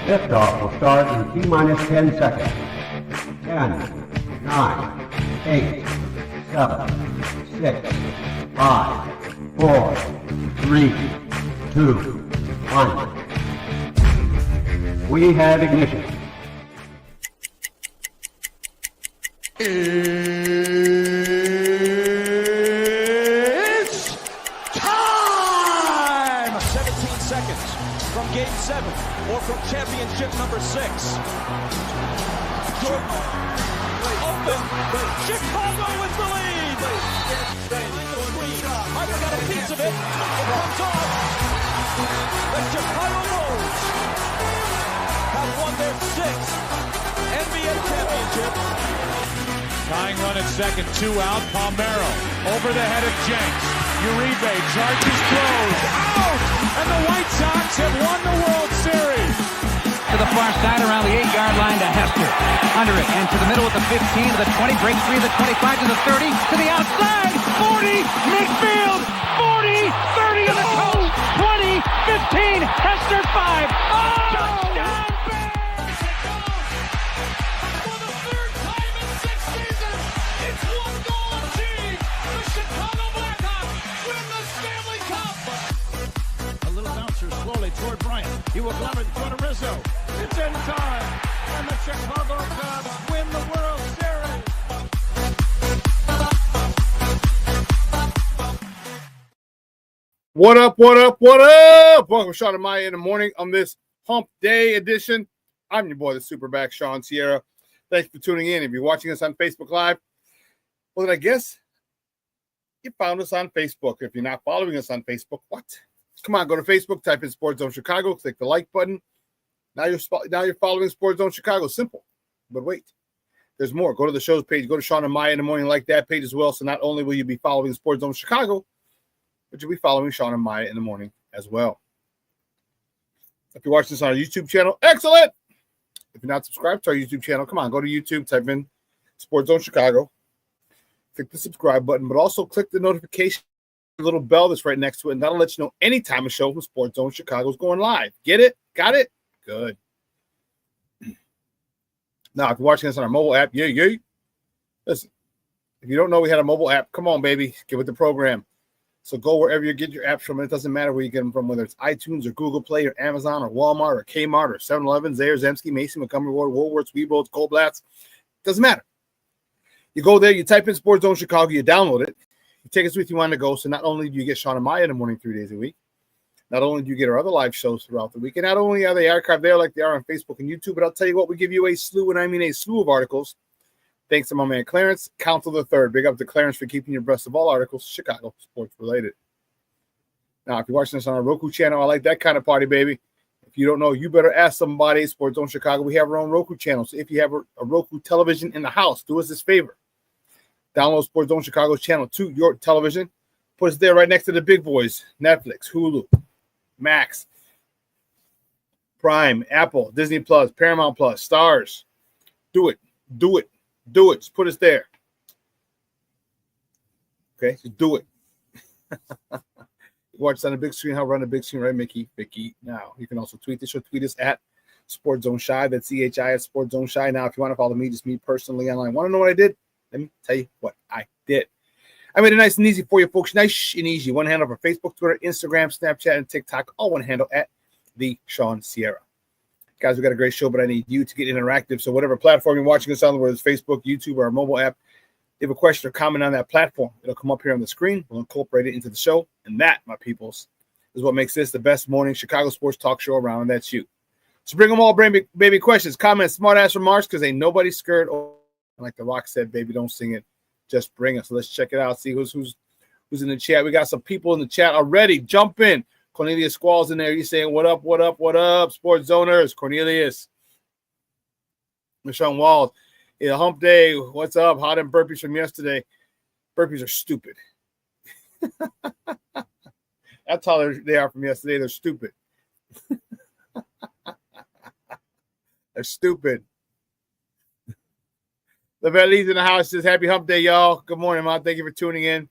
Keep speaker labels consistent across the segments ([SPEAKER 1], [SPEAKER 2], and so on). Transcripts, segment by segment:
[SPEAKER 1] Liftoff will start in T-minus 10 seconds. 10, 9, 8, 7, 6, 5, 4, 3, 2, 1. We have ignition.
[SPEAKER 2] It's time! 17 seconds from Game 7 or from championship number 6. Jordan open. Chicago with the lead. Harper got a piece of it. It comes off. The Chicago Bulls have won their 6th NBA championship.
[SPEAKER 3] Tying run at second, 2 out. Palmero over the head of Jenks. Uribe charges, throws, out! And the White Sox have won the World Series.
[SPEAKER 4] To the far side around the 8-yard line to Hester. Under it and to the middle with the 15 to the 20, breaks free to the 25 to the 30, to the outside, 40, midfield, 40, 30 to the coast, 20, 15, Hester 5. Oh! Touchdown!
[SPEAKER 5] Slowly toward Bryant. He will glove it in front of Rizzo. It's in time. And the Chicago Cubs win the World Series.
[SPEAKER 6] What up, what up, what up? Welcome to Shawn and Maya in the morning on this Hump Day edition. I'm your boy, the SuperBack, Shawn Sierra. Thanks for tuning in. If you're watching us on Facebook Live, well, then I guess you found us on Facebook. If you're not following us on Facebook, what? Come on, go to Facebook, type in Sports Zone Chicago, click the like button. Now you're following Sports Zone Chicago. Simple. But wait, there's more. Go to the show's page. Go to Shawn and Maya in the morning, like that page as well. So not only will you be following Sports Zone Chicago, but you'll be following Shawn and Maya in the morning as well. If you're watching this on our YouTube channel, excellent. If you're not subscribed to our YouTube channel, come on, go to YouTube, type in Sports Zone Chicago, click the subscribe button, but also click the notification little bell that's right next to it, and that'll let you know anytime a show from Sports Zone Chicago is going live. Get it? Got it? Good. Now, if you're watching this on our mobile app, yeah. Listen, if you don't know we had a mobile app, come on, baby, get with the program. So go wherever you get your apps from. It doesn't matter where you get them from, whether it's iTunes or Google Play or Amazon or Walmart or Kmart or 7-Eleven, Zayre, Zemsky, Mason, Montgomery Ward, Woolworths, Weebles, Goldblatt's. Doesn't matter. You go there, you type in Sports Zone Chicago, you download it. You take us with you on the go. So not only do you get Shawn and Maya in the morning 3 days a week, not only do you get our other live shows throughout the week, and not only are they archived there like they are on Facebook and YouTube, but I'll tell you what, we give you a slew, and I mean a slew of articles. Thanks to my man Clarence, Council the Third. Big up to Clarence for keeping you abreast of all articles Chicago sports related. Now, if you're watching this on our Roku channel, I like that kind of party, baby. If you don't know, you better ask somebody. Sports Zone Chicago, we have our own Roku channel. So if you have a Roku television in the house, do us this favor. Download Sports Zone Chicago's channel to your television. Put it there right next to the big boys. Netflix, Hulu, Max, Prime, Apple, Disney Plus, Paramount Plus, Stars. Do it. Just put us there. Okay, just do it. Watch us on the big screen. How run the big screen, right, Mickey? Now, you can also tweet this or tweet us at Sports Zone Shy. That's CHI at Sports Zone Shy. Now, if you want to follow me, just me personally online. Want to know what I did? Let me tell you what I did. I made it nice and easy for you folks. Nice and easy. One handle for Facebook, Twitter, Instagram, Snapchat, and TikTok. All one handle at the Shawn Sierra. Guys, we got a great show, but I need you to get interactive. So whatever platform you're watching us on, whether it's Facebook, YouTube, or our mobile app, if you have a question or comment on that platform, it'll come up here on the screen. We'll incorporate it into the show. And that, my peoples, is what makes this the best morning Chicago sports talk show around, and that's you. So bring them all, baby questions, comments, smart-ass remarks, because ain't nobody scared. Like The Rock said, baby, don't sing it. Just bring it. So let's check it out. See who's in the chat. We got some people in the chat already. Jump in. Cornelius Squall's in there. He's saying, what up, Sports Zoners. Cornelius. Michelle Walls. Yeah, hump day. What's up? Hot and burpees from yesterday. Burpees are stupid. That's how they are from yesterday. They're stupid. They're stupid. The Lee's in the house says, happy hump day, y'all. Good morning, man. Thank you for tuning in.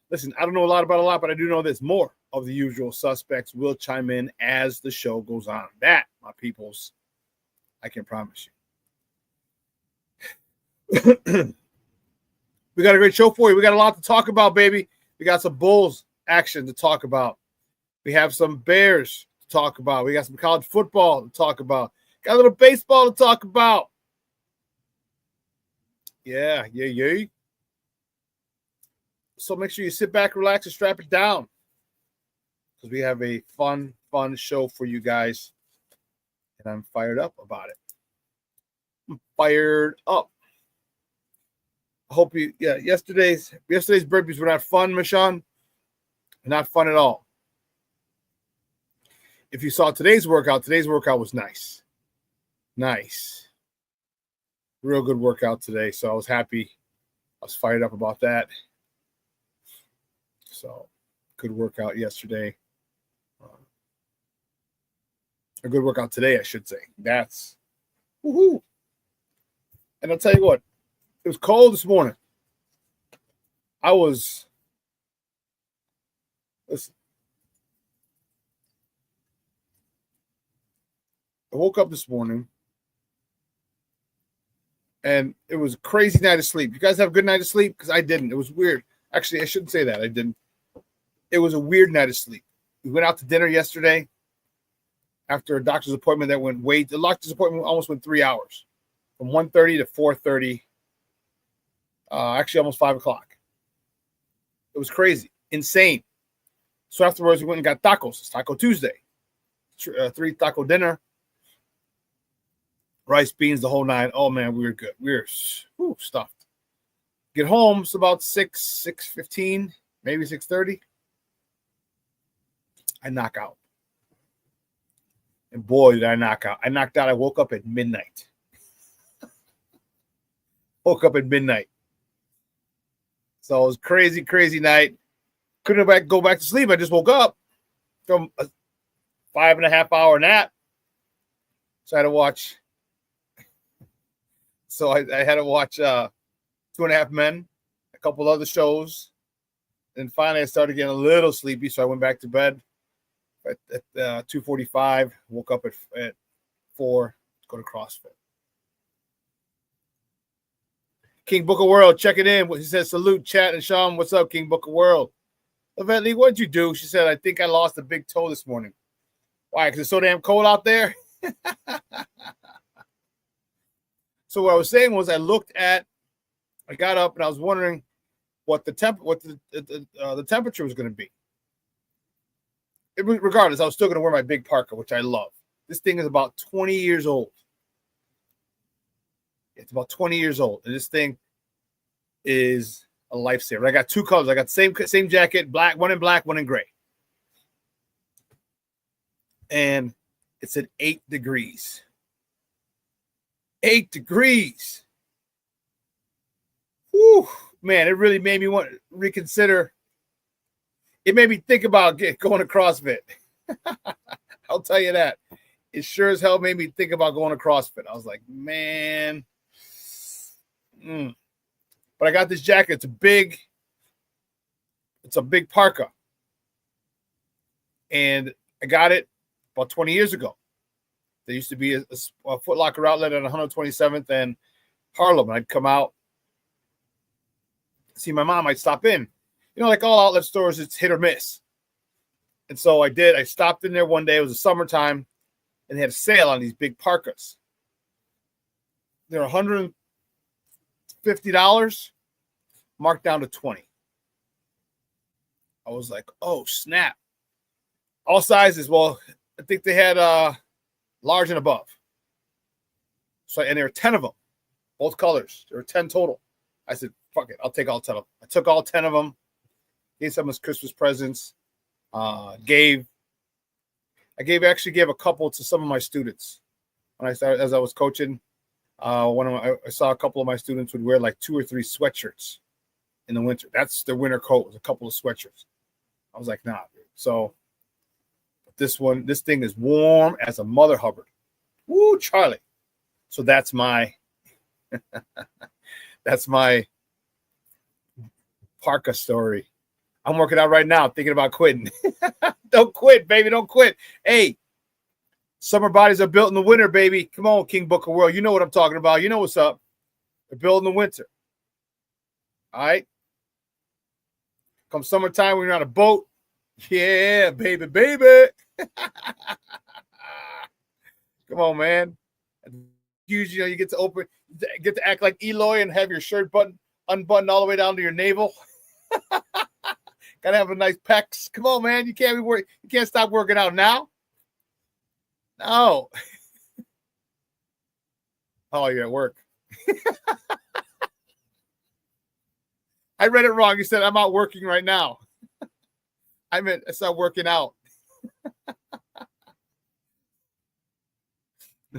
[SPEAKER 6] Listen, I don't know a lot about a lot, but I do know this. More of the usual suspects will chime in as the show goes on. That, my peoples, I can promise you. We got a great show for you. We got a lot to talk about, baby. We got some Bulls action to talk about. We have some Bears to talk about. We got some college football to talk about. Got a little baseball to talk about. Yeah. So make sure you sit back, relax, and strap it down, because we have a fun show for you guys, and I'm fired up about it. I'm fired up. I hope you. Yeah, yesterday's burpees were not fun, Shawn. Not fun at all. If you saw today's workout was nice. Nice. Real good workout today. So I was happy. I was fired up about that. So good workout yesterday. A good workout today, I should say. That's woohoo. And I'll tell you what, it was cold this morning. Listen. I woke up this morning and it was a crazy night of sleep. You guys have a good night of sleep? Because I didn't. It was weird. Actually, I shouldn't say that. I didn't. It was a weird night of sleep. We went out to dinner yesterday after a doctor's appointment that went the doctor's appointment almost went 3 hours, from 1:30 to 4:30, actually almost 5 o'clock. It was crazy, insane. So afterwards, we went and got tacos. It's Taco Tuesday. 3 taco dinner. Rice, beans, the whole nine. Oh, man, we were good. We were stuffed. Get home, it's about 6:15, maybe 6:30. I knock out. And boy, did I knock out. I knocked out. I woke up at midnight. So it was crazy, crazy night. Couldn't go back to sleep. I just woke up from a 5.5 hour nap. So I had to watch. So I had to watch 2.5 Men, a couple other shows. And finally, I started getting a little sleepy. So I went back to bed at 2:45. Woke up at 4 to go to CrossFit. King Booker World checking in. He says, salute, chat, and Shawn. What's up, King Booker World? Yvette Lee, what'd you do? She said, I think I lost a big toe this morning. Why? Because it's so damn cold out there? So what I was saying was I got up and I was wondering what the temperature was going to be. Regardless, I was still going to wear my big parka, which I love. This thing is about 20 years old. It's about 20 years old, and this thing is a lifesaver. I got 2 colors. I got the same jacket, one in black, one in gray. And it's at 8 degrees. 8 degrees. Whew, man, it really made me want to reconsider. It made me think about going to CrossFit. I'll tell you that. It sure as hell made me think about going to CrossFit. I was like, man. But I got this jacket. It's a big parka. And I got it about 20 years ago. There used to be a Foot Locker outlet on 127th and Harlem. I'd come out, see my mom. I'd stop in. You know, like all outlet stores, it's hit or miss. And so I did. I stopped in there one day. It was the summertime, and they had a sale on these big parkas. They're $150, marked down to $20. I was like, oh, snap. All sizes. Well, I think they had large and above. So, and there were 10 of them, both colors. There were 10 total. I said, fuck it. I'll take all 10 of them. I took all 10 of them, gave some as Christmas presents, actually gave a couple to some of my students. When I started, as I was coaching, I saw a couple of my students would wear like 2 or 3 sweatshirts in the winter. That's their winter coat, was a couple of sweatshirts. I was like, nah, dude. So this thing is warm as a mother Hubbard. Woo, Charlie. So that's my parka story. I'm working out right now, thinking about quitting. Don't quit, baby. Don't quit. Hey, Summer bodies are built in the winter, baby. Come on, King Booker World. You know what I'm talking about. You know what's up. They're built in the winter. All right? Come summertime, when you're on a boat. Yeah, baby, baby. Come on, man. You get to act like Eloy and have your shirt unbuttoned all the way down to your navel. Gotta have a nice pecs. Come on, man. You can't stop working out now. No. Oh, you're at work. I read it wrong. You said I'm out working right now. I meant I start working out.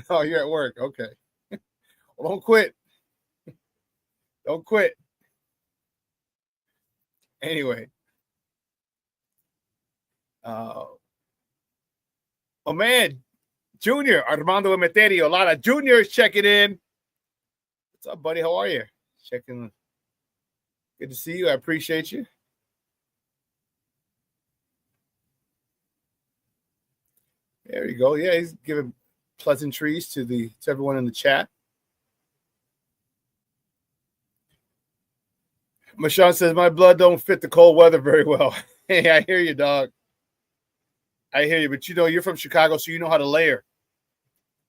[SPEAKER 6] Oh, you're at work. Okay. Well, don't quit. Don't quit. Anyway. Oh, man. Junior, Armando Emeterio. Lara Junior is checking in. What's up, buddy? How are you? Checking. Good to see you. I appreciate you. There you go. Yeah, he's giving pleasantries to everyone in the chat. Mashawn says, my blood don't fit the cold weather very well. Hey, I hear you, dog. I hear you, but you're from Chicago, so you know how to layer.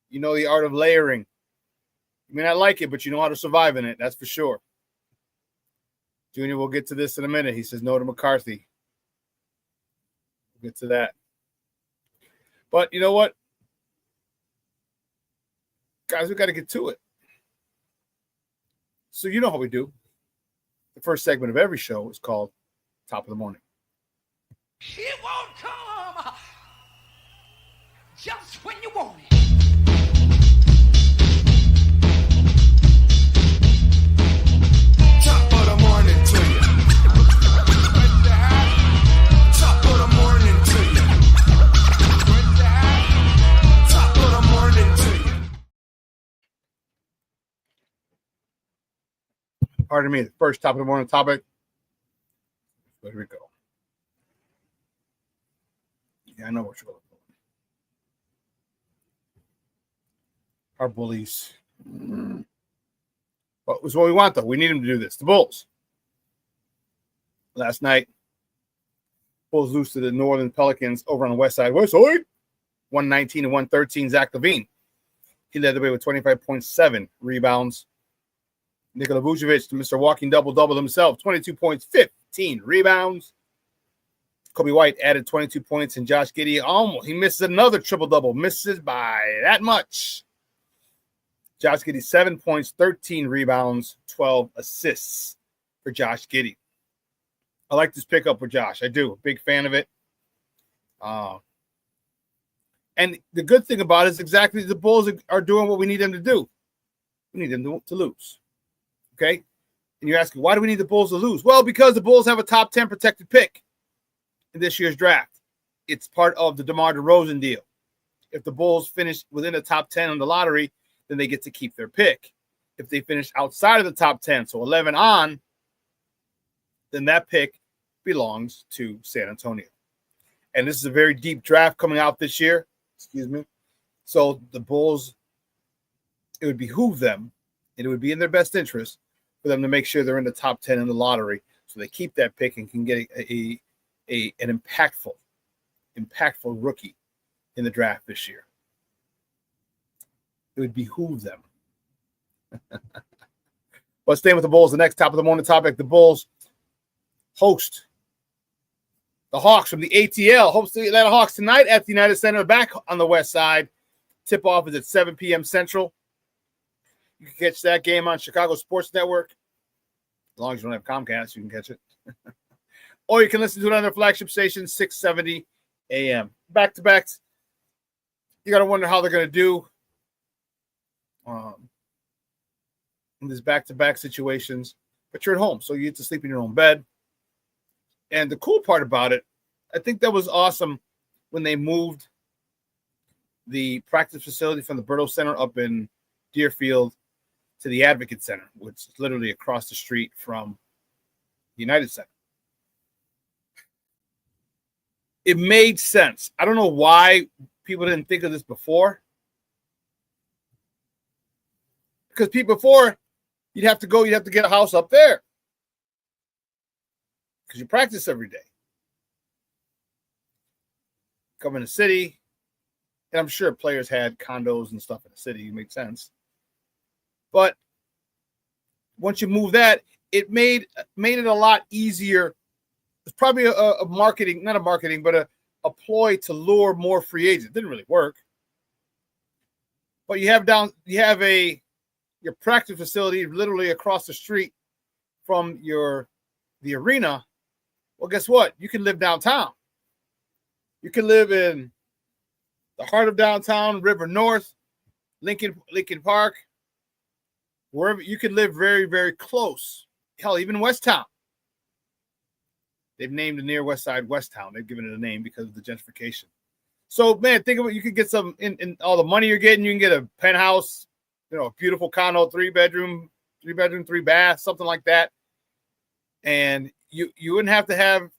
[SPEAKER 6] You know the art of layering. You may not like it, but you know how to survive in it. That's for sure. Junior, we'll get to this in a minute. He says no to McCarthy. We'll get to that. But you know what? Guys, we got to get to it. So you know how we do. The first segment of every show is called Top of the Morning.
[SPEAKER 7] It won't come just when you want it.
[SPEAKER 8] Top of the morning to you. What's the hat? Top of the morning to you. What's the hat? Top of the morning to you.
[SPEAKER 6] Pardon me, the first top of the morning topic. There we go. Yeah, I know what you're going for. Our bullies. What was what we want, though? We need them to do this. The Bulls. Last night, Bulls lose to the Northern Pelicans over on the west side. 119 to 113, Zach LaVine. He led the way with 25.7 rebounds. Nikola Vucevic, Mr. Walking Double-Double himself, 22 points, 15 rebounds. Kobe White added 22 points, and Josh Giddey he misses another triple-double. Misses by that much. Josh Giddey, 7 points, 13 rebounds, 12 assists for Josh Giddey. I like this pickup with Josh. I do. Big fan of it. And the good thing about it is exactly the Bulls are doing what we need them to do. We need them to lose. Okay? And you're asking, why do we need the Bulls to lose? Well, because the Bulls have a top 10 protected pick in this year's draft. It's part of the DeMar DeRozan deal. If the Bulls finish within the top 10 on the lottery, then they get to keep their pick. If they finish outside of the top 10, so 11 on, then that pick belongs to San Antonio. And this is a very deep draft coming out this year. Excuse me. So the Bulls, it would behoove them, and it would be in their best interest for them to make sure they're in the top 10 in the lottery so they keep that pick and can get an impactful rookie in the draft this year. It would behoove them. But staying with the Bulls, the next top of the morning topic, the Bulls host the Hawks from the ATL. Host the Atlanta Hawks tonight at the United Center back on the west side. Tip-off is at 7 p.m. Central. You can catch that game on Chicago Sports Network. As long as you don't have Comcast, you can catch it. Or you can listen to it on their flagship station, 670 a.m. Back-to-backs. You got to wonder how they're going to do in these back-to-back situations. But you're at home, so you get to sleep in your own bed. And the cool part about it, I think that was awesome when they moved the practice facility from the Berto Center up in Deerfield to the Advocate Center, which is literally across the street from the United Center. It made sense. I don't know why people didn't think of this before. Because people before, you'd have to get a house up there. Because you practice every day. Come in the city, and I'm sure players had condos and stuff in the city. It makes sense. But once you move that, it made it a lot easier. It's probably a marketing, not a marketing, but a ploy to lure more free agents. It didn't really work. But you have your practice facility literally across the street from the arena. Well, guess what? You can live downtown. You can live in the heart of downtown, River North, Lincoln Park, wherever. You can live very, very close. Hell, even West Town. They've named the near West Side West Town. They've given it a name because of the gentrification. So, man, think about it. You could get some in all the money you're getting. You can get a penthouse, a beautiful condo, 3-bedroom, 3-bath, something like that. And you wouldn't have to have.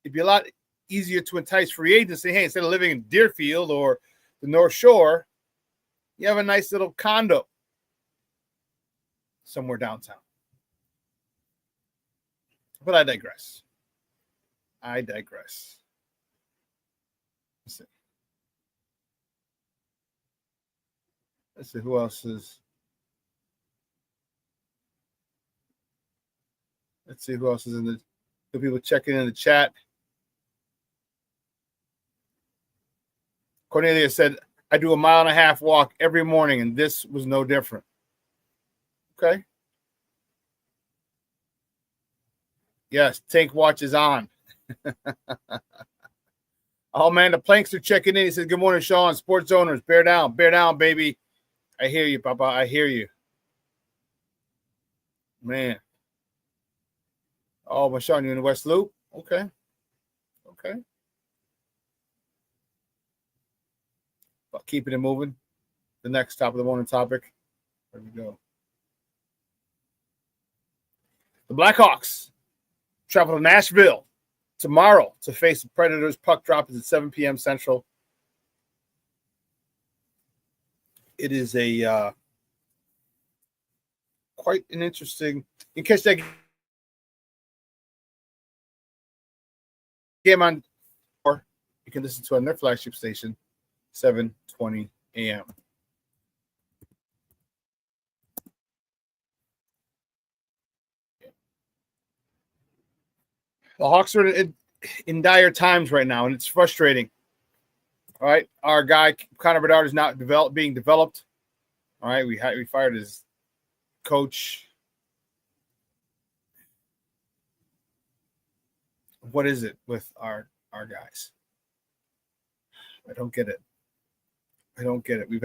[SPEAKER 6] It'd be a lot easier to entice free agents. Say, hey, instead of living in Deerfield or the North Shore, you have a nice little condo somewhere downtown. But I digress. Let's see who else is. Let's see who else is in the people checking in the chat. Cornelia said, I do a 1.5 mile walk every morning, and this was no different. Okay. Yes, Tank Watch is on. Oh, man, the Planks are checking in. He says, good morning, Shawn. Sports owners, bear down, baby. I hear you, Papa. I hear you. Man. Oh, Shawn, you in the West Loop? Okay. But keeping it moving. The next top of the morning topic. There we go. The Blackhawks travel to Nashville tomorrow to face the Predators. Puck drop is at 7 p.m. Central. It is a quite an interesting. In case that game on, or you can listen to on their flagship station, 7:20 a.m. The Hawks are in dire times right now, and it's frustrating. All right, our guy Connor Bedard is not being developed. All right, we fired his coach. What is it with our guys? I don't get it. We've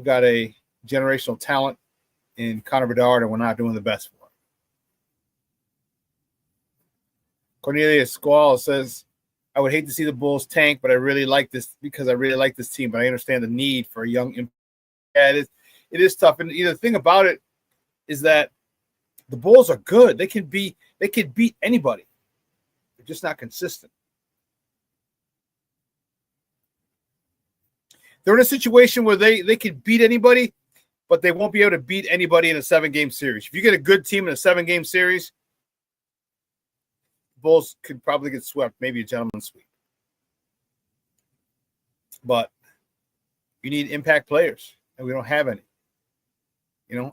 [SPEAKER 6] got a generational talent in Connor Bedard, and we're not doing the best for him. Cornelia Squall says, I would hate to see the Bulls tank, but I really like this because I really like this team, but I understand the need for a young. Yeah, it is tough. And the thing about it is that the Bulls are good. They can beat anybody. They're just not consistent. They're in a situation where they could beat anybody, but they won't be able to beat anybody in a 7-game series. If you get a good team in a 7-game series, Bulls could probably get swept, maybe a gentleman's sweep. But you need impact players, and we don't have any.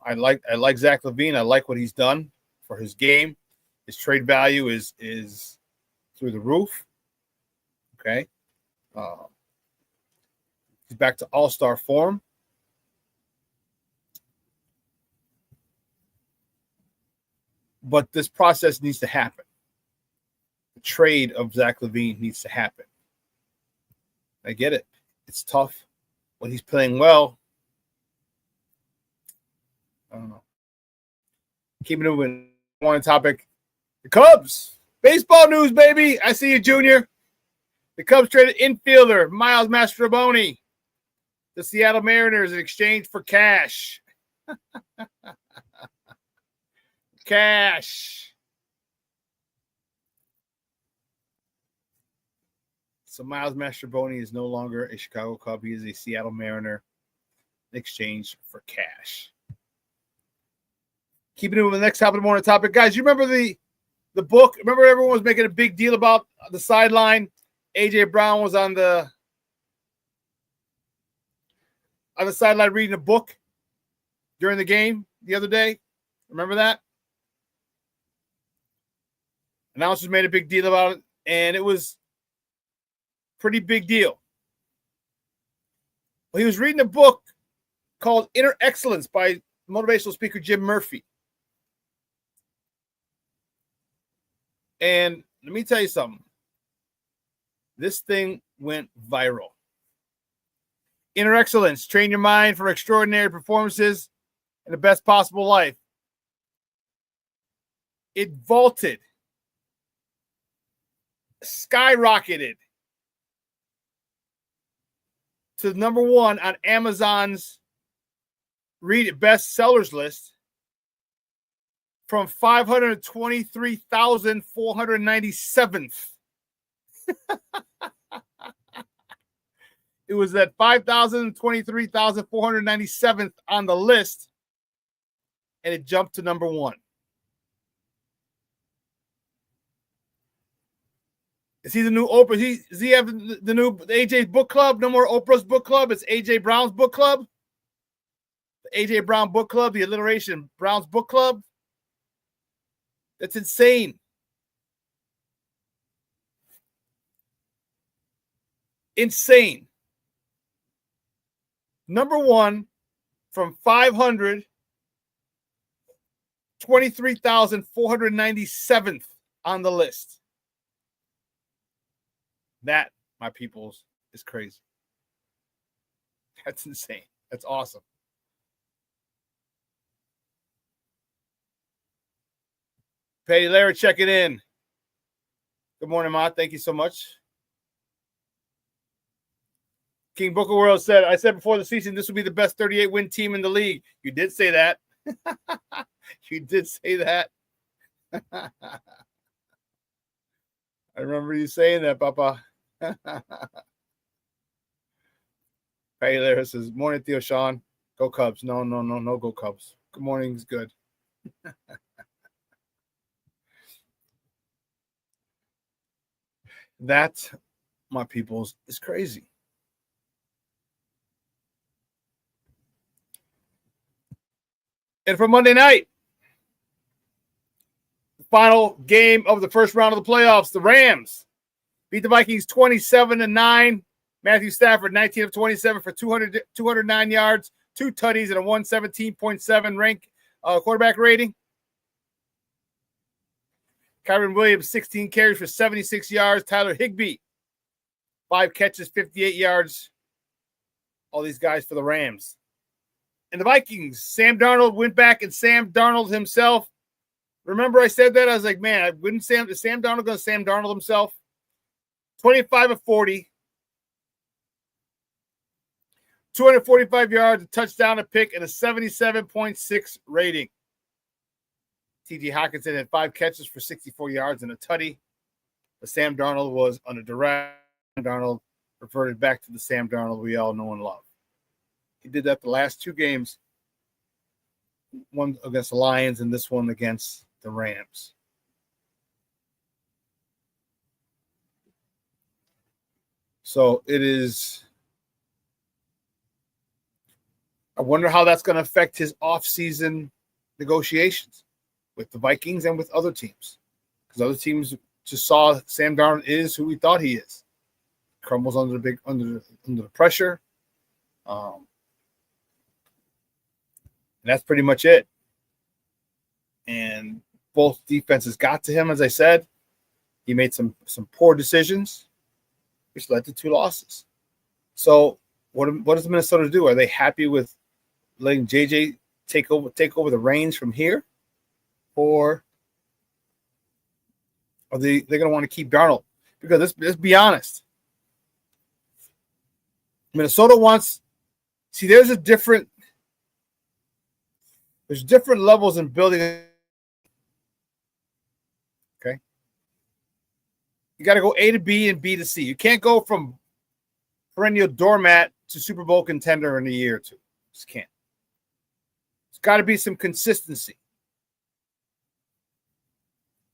[SPEAKER 6] I like Zach LaVine. I like what he's done for his game. His trade value is through the roof. Okay. He's back to all-star form. But this process needs to happen. The trade of Zach LaVine needs to happen. I get it. It's tough. When he's playing well, I don't know. Keeping it moving. One topic. The Cubs. Baseball news, baby. I see you, Junior. The Cubs traded infielder Miles Mastrobuoni. The Seattle Mariners in exchange for cash. Cash. So Miles Mastrobuoni is no longer a Chicago Cub. He is a Seattle Mariner in exchange for cash. Keeping it with the next top of the morning topic. Guys, you remember the book? Remember everyone was making a big deal about the sideline? A.J. Brown was on the sideline reading a book during the game the other day. Remember that? Announcers made a big deal about it, and it was a pretty big deal. Well, he was reading a book called Inner Excellence by motivational speaker Jim Murphy. And let me tell you something. This thing went viral. Inner Excellence, train your mind for extraordinary performances and the best possible life. It vaulted, skyrocketed to number one on Amazon's Read It bestsellers list from 523,497th. It was at 5,023,497th on the list, and it jumped to number one. Is he the new Oprah? Does he have the new AJ's book club? No more Oprah's book club. It's AJ Brown's book club. The AJ Brown book club, the alliteration Brown's book club. That's insane. Insane. Number one from 523,497th on the list. That, my peoples, is crazy. That's insane. That's awesome. Patty Larry checking in. Good morning, Ma. Thank you so much. King Booker World said, I said before the season this would be the best 38-win team in the league. You did say that. You did say that. I remember you saying that, Papa. Patty Larry says, morning, Theo Shawn. Go Cubs. No, go Cubs. Good morning is good. That, my peoples, is crazy. And for Monday night, the final game of the first round of the playoffs, the Rams beat the Vikings 27-9. Matthew Stafford, 19 of 27 for 209 yards, 2 tutties, and a 117.7 rank quarterback rating. Kyron Williams, 16 carries for 76 yards. Tyler Higbee, 5 catches, 58 yards. All these guys for the Rams. And the Vikings, Sam Darnold went back, and Sam Darnold himself. Remember I said that? I was like, man, is Sam Darnold going to Sam Darnold himself? 25 of 40. 245 yards, a touchdown, a pick, and a 77.6 rating. T.J. Hockenson had 5 catches for 64 yards and a tutty. But Sam Darnold was under duress. Darnold reverted back to the Sam Darnold we all know and love. He did that the last 2 games, one against the Lions and this one against the Rams. So it is. I wonder how that's going to affect his offseason negotiations with the Vikings and with other teams. Because other teams just saw Sam Darnold is who we thought he is. Crumbles under the pressure. And that's pretty much it. And both defenses got to him, as I said. He made some poor decisions, which led to 2 losses. So what does Minnesota do? Are they happy with letting JJ take over the reins from here? Or are they're going to want to keep Darnold? Because let's be honest. Minnesota wants – see, there's different levels in building. Okay. You got to go A to B and B to C. You can't go from perennial doormat to Super Bowl contender in a year or two. Just can't. There's got to be some consistency.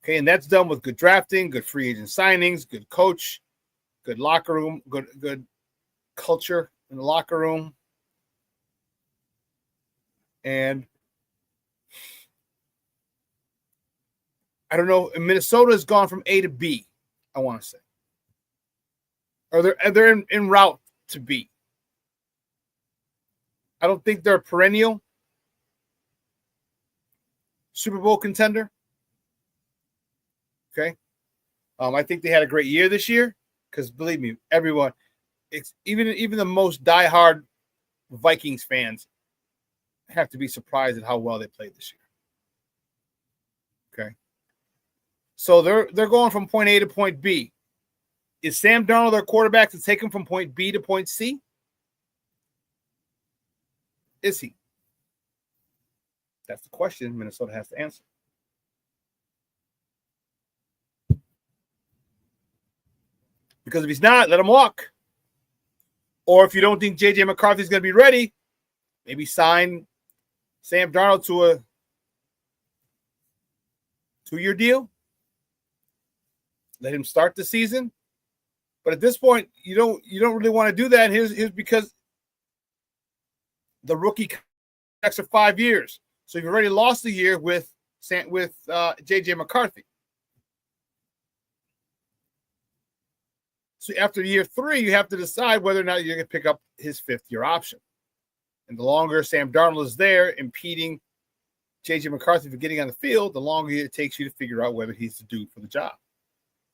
[SPEAKER 6] Okay, and that's done with good drafting, good free agent signings, good coach, good locker room, good culture in the locker room. And I don't know, Minnesota has gone from A to B, I want to say. Or they're en route to B. I don't think they're a perennial Super Bowl contender. Okay. I think they had a great year this year because, believe me, everyone, even the most diehard Vikings fans have to be surprised at how well they played this year. Okay. So they're going from point A to point B. Is Sam Darnold their quarterback to take them from point B to point C? Is he? That's the question Minnesota has to answer. Because if he's not, let him walk. Or if you don't think J.J. McCarthy's going to be ready, maybe sign Sam Darnold to a 2-year deal. Let him start the season. But at this point, you don't really want to do that. And here's because the rookie contracts are 5 years. So you've already lost a year with J.J. McCarthy. So after year 3, you have to decide whether or not you're going to pick up his 5th-year option. And the longer Sam Darnold is there impeding J.J. McCarthy from getting on the field, the longer it takes you to figure out whether he's the dude for the job.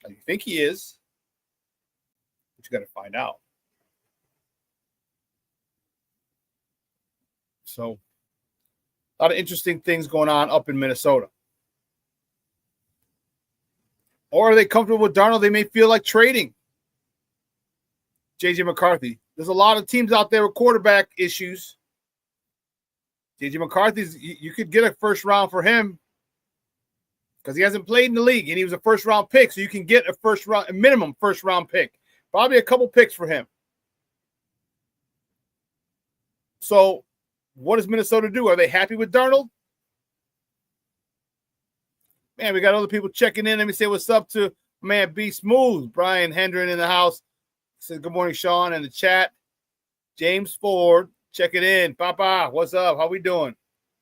[SPEAKER 6] Now, you think he is, but you got to find out. So, a lot of interesting things going on up in Minnesota. Or are they comfortable with Darnold? They may feel like trading J.J. McCarthy. There's a lot of teams out there with quarterback issues. J.J. McCarthy's, you could get a first round for him because he hasn't played in the league and he was a first round pick. So you can get a minimum first round pick, probably a couple picks for him. So what does Minnesota do? Are they happy with Darnold? Man, we got other people checking in. Let me say what's up to man B Smooth, Brian Hendren in the house. Says good morning, Shawn, in the chat. James Ford, check it in. Papa, what's up? How we doing?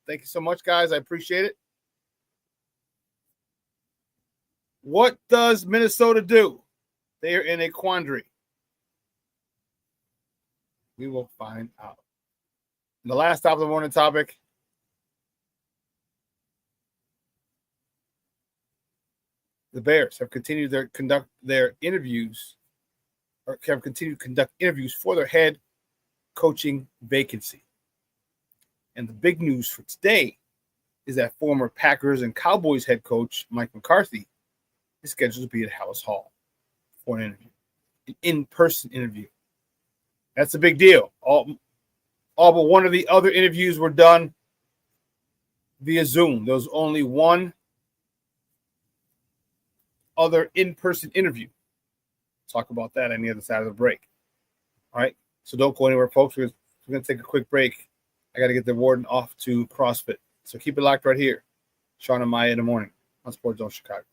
[SPEAKER 6] Thank you so much, guys. I appreciate it. What does Minnesota do? They are in a quandary. We will find out. And the last top of the morning topic. The Bears have continued to conduct interviews for their head coaching vacancy. And the big news for today is that former Packers and Cowboys head coach Mike McCarthy is scheduled to be at Hallis Hall for an interview, an in-person interview. That's a big deal. All but one of the other interviews were done via Zoom. There was only one other in-person interview. Talk about that on the other side of the break. All right. So don't go anywhere, folks. We're going to take a quick break. I got to get the warden off to CrossFit. So keep it locked right here. Shawn and Maya in the morning on Sports Zone Chicago.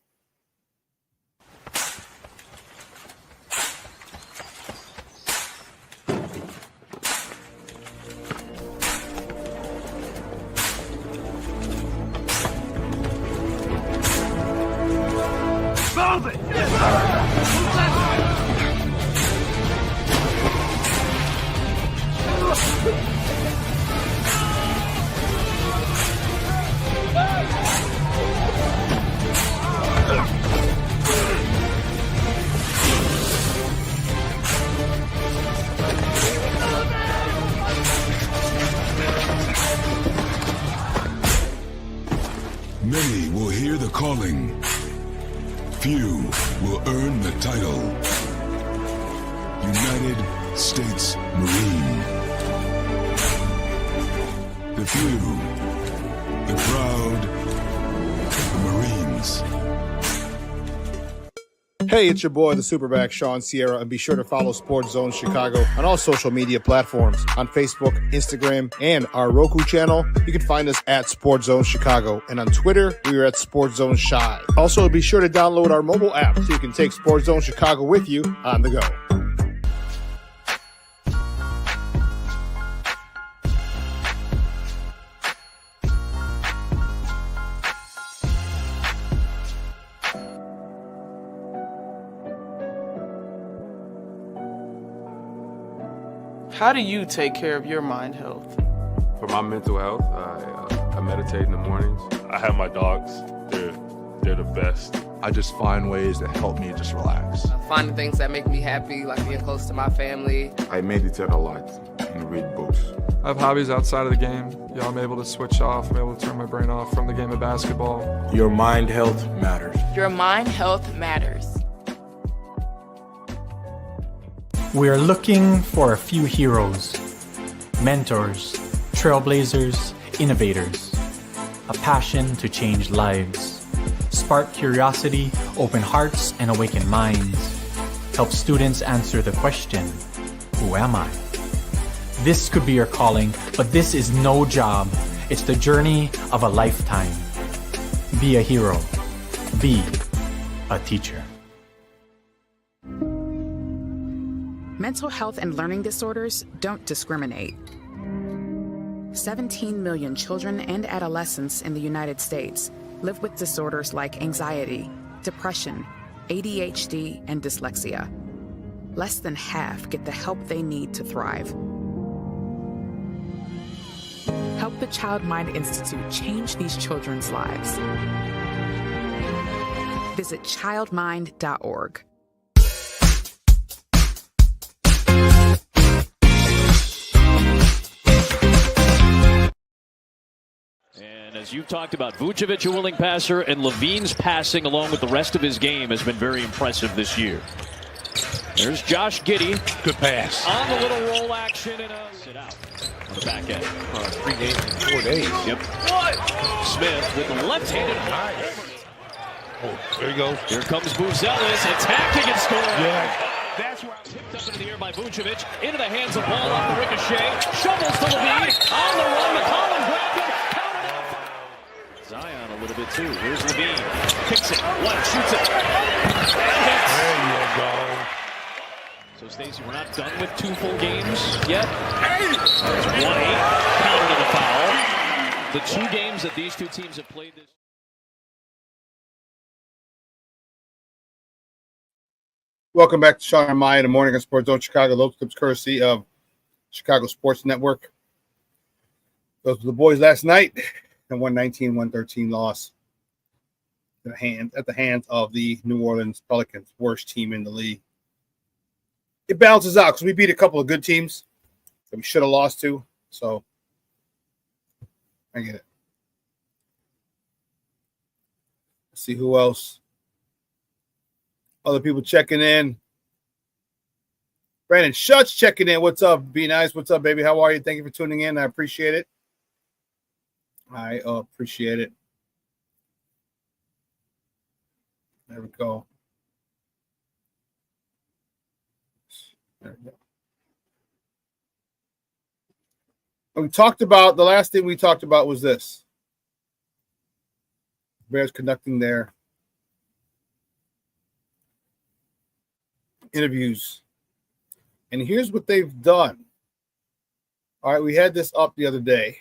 [SPEAKER 9] Many will hear the calling. Few will earn the title. United States Marine. The few, the proud, the Marines.
[SPEAKER 6] Hey, it's your boy, the SuperBack, Shawn Sierra, and be sure to follow Sports Zone Chicago on all social media platforms, on Facebook, Instagram, and our Roku channel. You can find us at Sports Zone Chicago, and on Twitter, we are at Sports Zone Shy. Also, be sure to download our mobile app so you can take Sports Zone Chicago with you on the go.
[SPEAKER 10] How do you take care of your mind health?
[SPEAKER 11] For my mental health, I meditate in the mornings.
[SPEAKER 12] I have my dogs. They're the best.
[SPEAKER 13] I just find ways that help me just relax.
[SPEAKER 14] Finding things that make me happy, like being close to my family.
[SPEAKER 11] I meditate a lot and read books.
[SPEAKER 15] I have hobbies outside of the game. I'm able to switch off. I'm able to turn my brain off from the game of basketball.
[SPEAKER 13] Your mind health matters.
[SPEAKER 16] Your mind health matters.
[SPEAKER 17] We are looking for a few heroes, mentors, trailblazers, innovators, a passion to change lives, spark curiosity, open hearts, and awaken minds, help students answer the question, who am I? This could be your calling, but this is no job. It's the journey of a lifetime. Be a hero. Be a teacher.
[SPEAKER 18] Mental health and learning disorders don't discriminate. 17 million children and adolescents in the United States live with disorders like anxiety, depression, ADHD, and dyslexia. Less than half get the help they need to thrive. Help the Child Mind Institute change these children's lives. Visit childmind.org.
[SPEAKER 2] As you've talked about, Vucevic, a willing passer, and Levine's passing along with the rest of his game has been very impressive this year. There's Josh Giddey.
[SPEAKER 12] Good pass.
[SPEAKER 2] On the little roll action and sit out on the back end.
[SPEAKER 13] 3 games in 4 days.
[SPEAKER 2] Yep. Smith with the left-handed.
[SPEAKER 12] Oh, there he goes.
[SPEAKER 2] Here comes Buzelis attacking and scoring.
[SPEAKER 12] Yeah.
[SPEAKER 2] That's where tipped up into the air by Vucevic. Into the hands of ball off the ricochet. Shovels to Levine. On the run. McCollum grabbed it. Zion a little bit too. Here's Levine. Kicks it. One. Shoots it.
[SPEAKER 12] There you go.
[SPEAKER 2] So, Stacey, we're not done with 2 full games yet. There's 1-8. Counter to the foul. The 2 games that these 2 teams have played this.
[SPEAKER 6] Welcome back to Shawn and Maya in the morning on Sports Zone Chicago. Local clips courtesy of Chicago Sports Network. Those were the boys last night. And 119-113 loss at the hands of the New Orleans Pelicans, worst team in the league. It balances out because we beat a couple of good teams that we should have lost to. So I get it. Let's see who else. Other people checking in. Brandon Schutz checking in. What's up? Be nice. What's up, baby? How are you? Thank you for tuning in. I appreciate it. I appreciate it. There we go. There we go. We talked about, the last thing we talked about was this. Bears conducting their interviews. And here's what they've done. All right, we had this up the other day.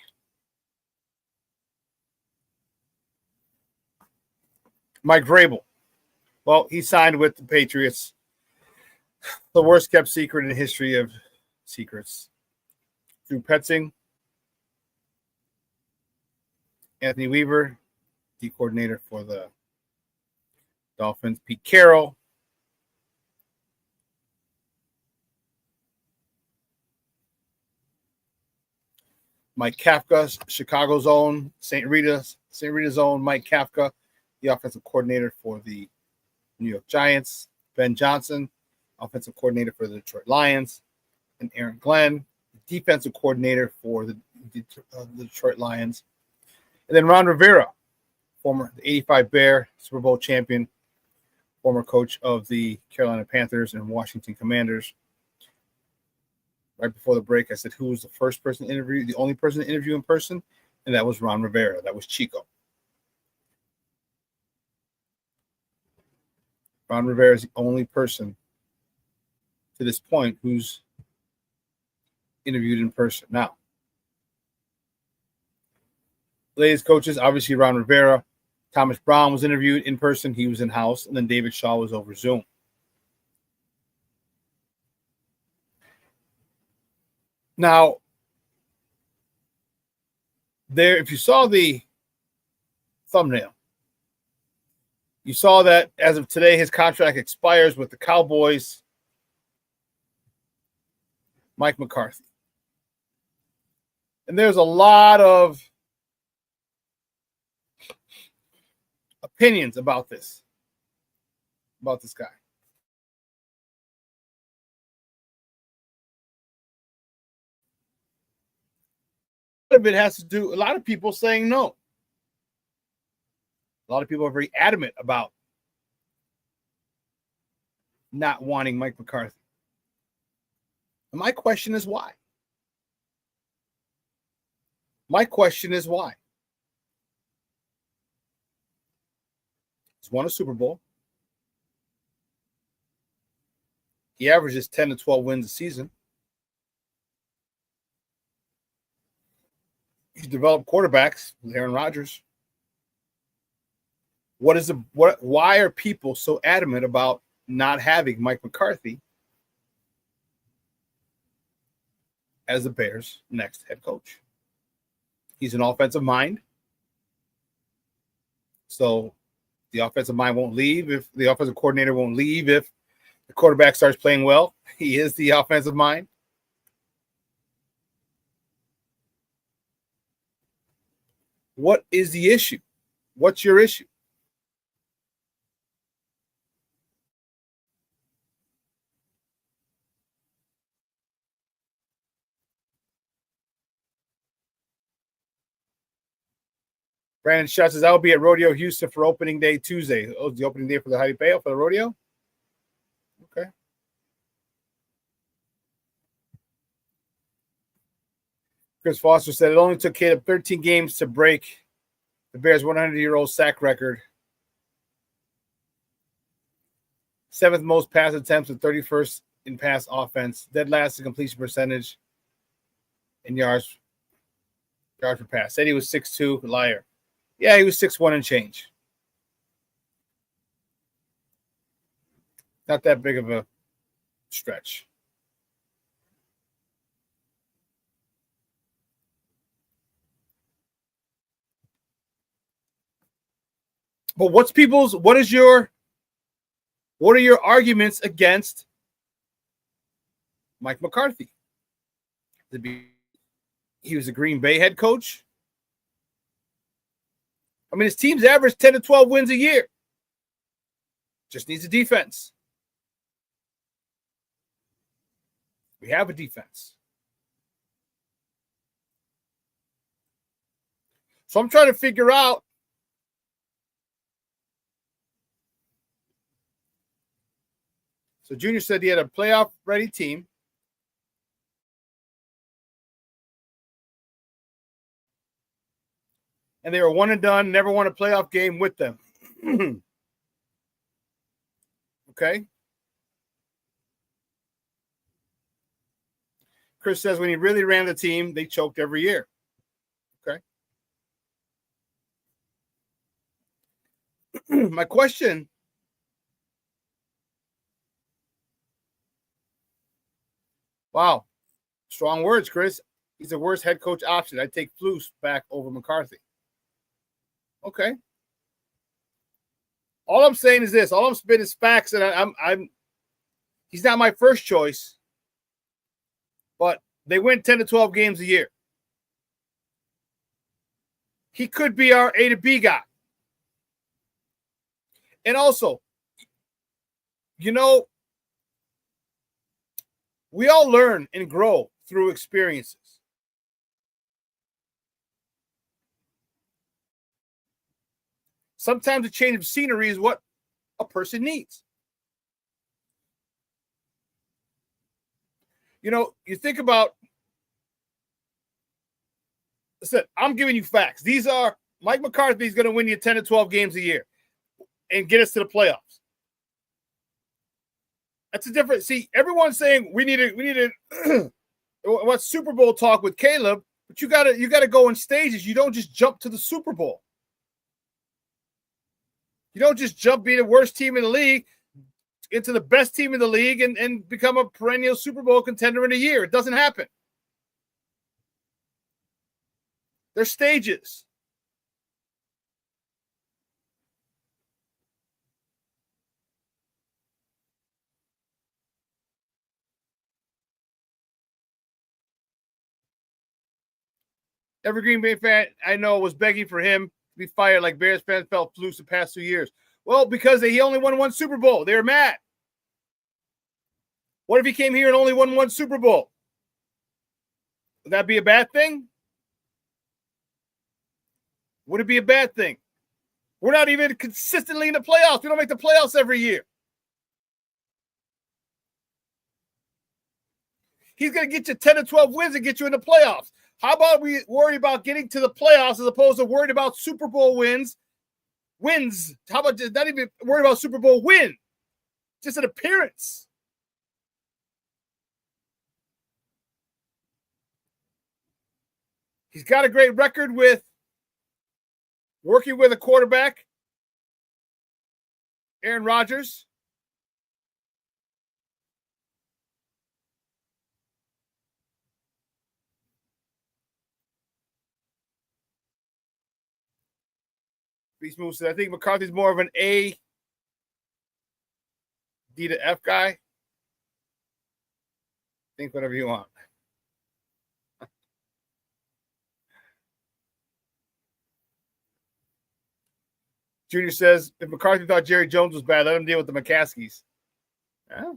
[SPEAKER 6] Mike Vrabel. Well, he signed with the Patriots. The worst kept secret in the history of secrets. Drew Petzing, Anthony Weaver, D coordinator for the Dolphins, Pete Carroll, Mike Kafka, Chicago's own, St. Rita's own Mike Kafka, the offensive coordinator for the New York Giants, Ben Johnson, offensive coordinator for the Detroit Lions, and Aaron Glenn, defensive coordinator for the Detroit Lions. And then Ron Rivera, former 85 Bear, Super Bowl champion former coach of the Carolina Panthers and Washington Commanders. Right before the break, I said who was the first person to interview, the only person to interview in person, and that was Ron Rivera. That was Chica. Ron Rivera is the only person to this point who's interviewed in person. Now, latest coaches, obviously Ron Rivera. Thomas Brown was interviewed in person. He was in-house. And then David Shaw was over Zoom. Now, there, if you saw the thumbnail, you saw that as of today, his contract expires with the Cowboys. Mike McCarthy. And there's a lot of opinions about this guy. A lot of it has to do, a lot of people saying no. A lot of people are very adamant about not wanting Mike McCarthy. And my question is why? My question is why? He's won a Super Bowl. He averages 10 to 12 wins a season. He's developed quarterbacks with Aaron Rodgers. Why are people so adamant about not having Mike McCarthy as the Bears' next head coach? He's an offensive mind. So the offensive mind won't leave if the offensive coordinator won't leave if the quarterback starts playing well. He is the offensive mind. What is the issue? What's your issue? Brandon Shutt says, I will be at Rodeo Houston for opening day Tuesday. Oh, the opening day for the Heidi Payo for the rodeo? Okay. Chris Foster said it only took Caleb 13 games to break the Bears' 100-year-old sack record. 7th most pass attempts and 31st in pass offense. Dead last in completion percentage and yards per pass. Said he was 6'2", liar. Yeah, he was 6'1" and change. Not that big of a stretch. But what are your arguments against Mike McCarthy? He was a Green Bay head coach. I mean, his teams average 10 to 12 wins a year. Just needs a defense. We have a defense. So I'm trying to figure out So Junior said he had a playoff-ready team. And they were one and done, never won a playoff game with them. Okay. Chris says when he really ran the team, they choked every year. Okay. My question. Wow. Strong words, Chris. He's the worst head coach option. I'd take Flus back over McCarthy. Okay. All I'm saying is this. All I'm spitting is facts, and he's not my first choice, but they win 10 to 12 games a year. He could be our A to B guy. And also, you know, we all learn and grow through experiences. Sometimes a change of scenery is what a person needs. You know, you think about, listen, I'm giving you facts. These are, Mike McCarthy is going to win you 10 to 12 games a year and get us to the playoffs. That's a different, see, everyone's saying we need a what Super Bowl talk with Caleb, but you gotta go in stages. You don't just jump to the Super Bowl. You don't just jump, be the worst team in the league into the best team in the league and become a perennial Super Bowl contender in a year. It doesn't happen. There's stages. Every Green Bay fan I know was begging for him to be fired like Bears fans felt flus the past 2 years. Well, because he only won one Super Bowl. They were mad. What if he came here and only won one Super Bowl? Would that be a bad thing? Would it be a bad thing? We're not even consistently in the playoffs. We don't make the playoffs every year. He's going to get you 10 to 12 wins and get you in the playoffs. How about we worry about getting to the playoffs as opposed to worried about Super Bowl wins? How about not even worry about Super Bowl win? Just an appearance. He's got a great record with working with a quarterback, Aaron Rodgers. Beast Move said, I think McCarthy's more of an A, D to F guy. Think whatever you want. Junior says, if McCarthy thought Jerry Jones was bad, let him deal with the McCaskies. Yeah.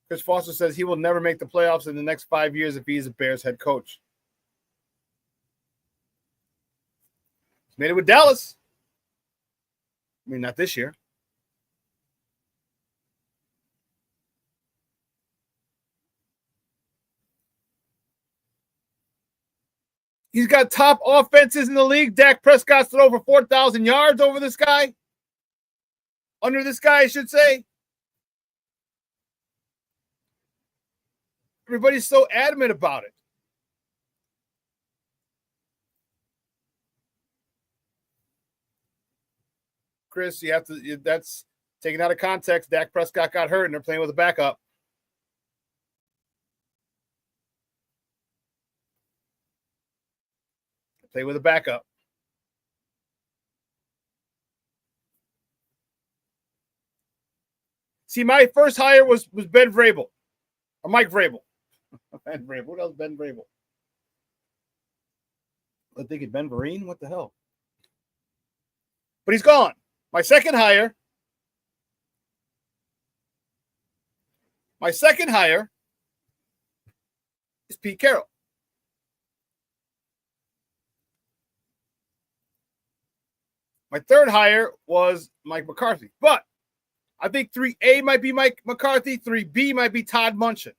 [SPEAKER 6] Chris Foster says he will never make the playoffs in the next 5 years if he's a Bears head coach. He's made it with Dallas. I mean, not this year. He's got top offenses in the league. Dak Prescott's thrown over 4,000 yards over this guy. Under this guy, I should say. Everybody's so adamant about it. Chris, that's taken out of context. Dak Prescott got hurt and they're playing with a backup. Play with a backup. See, my first hire was Ben Vrabel. Or Mike Vrabel. Ben Vrabel. What else? Ben Vrabel. I'm thinking Ben Vereen. What the hell? But he's gone. My second hire is Pete Carroll. My third hire was Mike McCarthy. But I think 3A might be Mike McCarthy. 3B might be Todd Monken.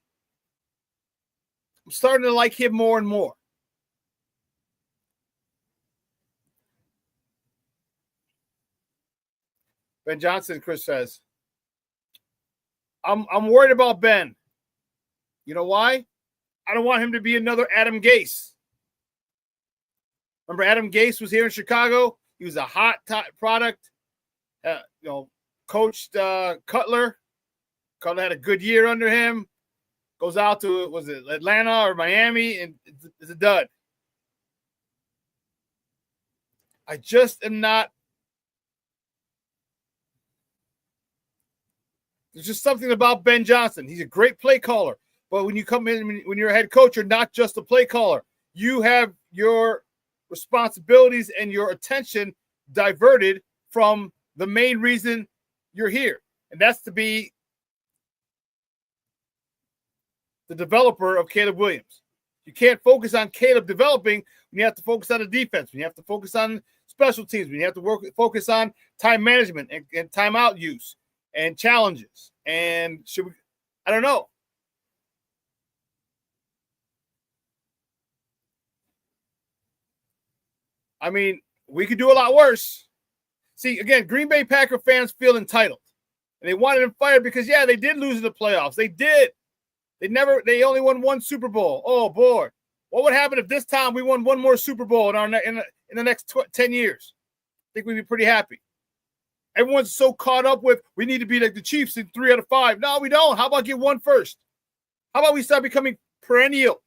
[SPEAKER 6] I'm starting to like him more and more. Ben Johnson, Chris says, I'm worried about Ben. You know why? I don't want him to be another Adam Gase. Remember Adam Gase was here in Chicago? He was a hot product. Coached Cutler. Cutler had a good year under him. Goes out to, was it Atlanta or Miami? And it's a dud. I just am not. There's just something about Ben Johnson. He's a great play caller. But when you come in, when you're a head coach, you're not just a play caller. You have your responsibilities and your attention diverted from the main reason you're here. And that's to be the developer of Caleb Williams. You can't focus on Caleb developing when you have to focus on the defense, when you have to focus on special teams. We have to focus on time management and timeout use and challenges. And I don't know. I mean, we could do a lot worse. See, again, Green Bay Packer fans feel entitled. And they wanted him fired because, yeah, they did lose in the playoffs. They did. They only won one Super Bowl. Oh, boy. What would happen if this time we won one more Super Bowl in the next 10 years? I think we'd be pretty happy. Everyone's so caught up with we need to be like the Chiefs in 3 out of 5. No, we don't. How about get one first? How about we start becoming perennial?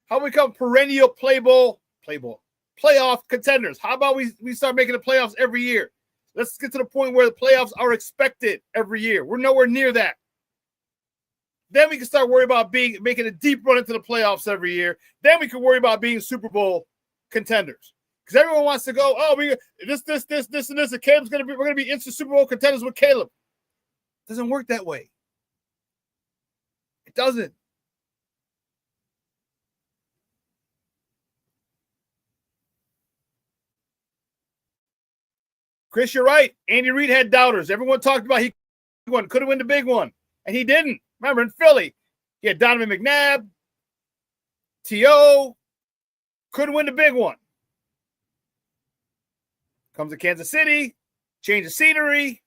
[SPEAKER 6] How about we become perennial playoff contenders? How about we start making the playoffs every year? Let's get to the point where the playoffs are expected every year. We're nowhere near that. Then we can start worrying about making a deep run into the playoffs every year. Then we can worry about being Super Bowl contenders. Because everyone wants to go, oh, this, and this. And we're gonna be instant Super Bowl contenders with Caleb. It doesn't work that way. It doesn't. Chris, you're right. Andy Reid had doubters. Everyone talked about he could have won the big one, and he didn't. Remember, in Philly, he had Donovan McNabb, T.O., couldn't win the big one. Comes to Kansas City, change the scenery.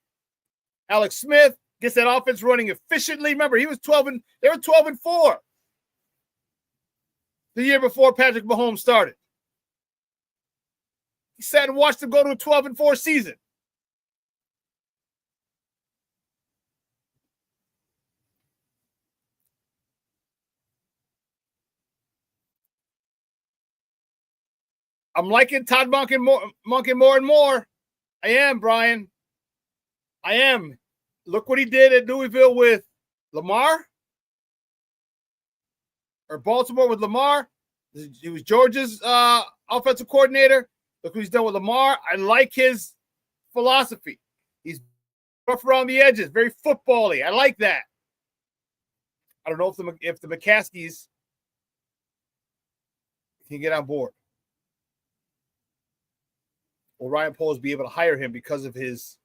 [SPEAKER 6] Alex Smith gets that offense running efficiently. Remember, they were 12-4 the year before Patrick Mahomes started. He sat and watched them go to a 12-4 season. I'm liking Todd Monken more and more. I am, Brian. I am. Look what he did at Louisville with Lamar. Or Baltimore with Lamar. He was Georgia's offensive coordinator. Look what he's done with Lamar. I like his philosophy. He's rough around the edges, very football-y. I like that. I don't know if the McCaskies can get on board. Will Ryan Poles be able to hire him because of his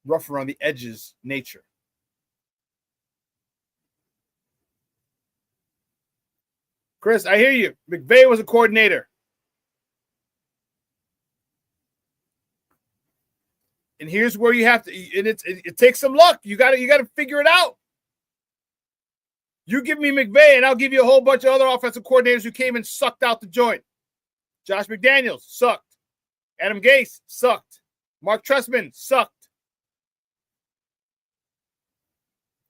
[SPEAKER 6] rough around the edges nature? Chris, I hear you. McVay was a coordinator. And here's where you have to, and it takes some luck. You got to figure it out. You give me McVay, and I'll give you a whole bunch of other offensive coordinators who came and sucked out the joint. Josh McDaniels sucked. Adam Gase sucked. Mark Trestman sucked.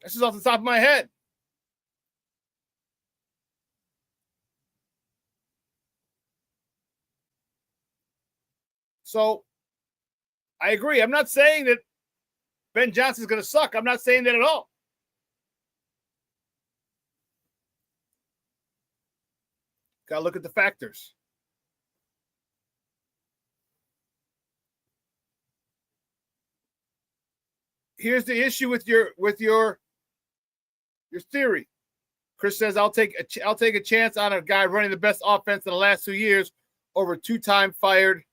[SPEAKER 6] That's just off the top of my head. So, I agree. I'm not saying that Ben Johnson's going to suck. I'm not saying that at all. Got to look at the factors. Here's the issue with your theory. Chris says I'll take a chance on a guy running the best offense in the last 2 years over two-time fired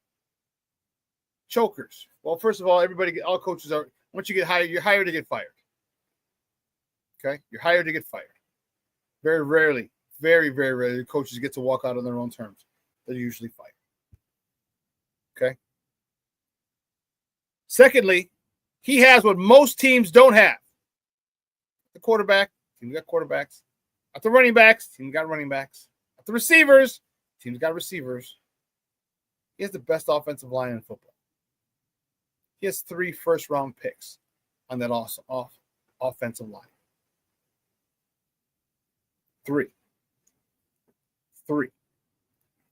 [SPEAKER 6] chokers. Well, first of all, all coaches are, once you get hired, you're hired to get fired. Okay? You're hired to get fired. Very rarely, very, very rarely, coaches get to walk out on their own terms. They're usually fired. Okay? Secondly, he has what most teams don't have. The quarterback, teams got quarterbacks. At the running backs, teams got running backs. At the receivers, teams got receivers. He has the best offensive line in football. He has 3 first-round picks on that awesome offensive line. 3.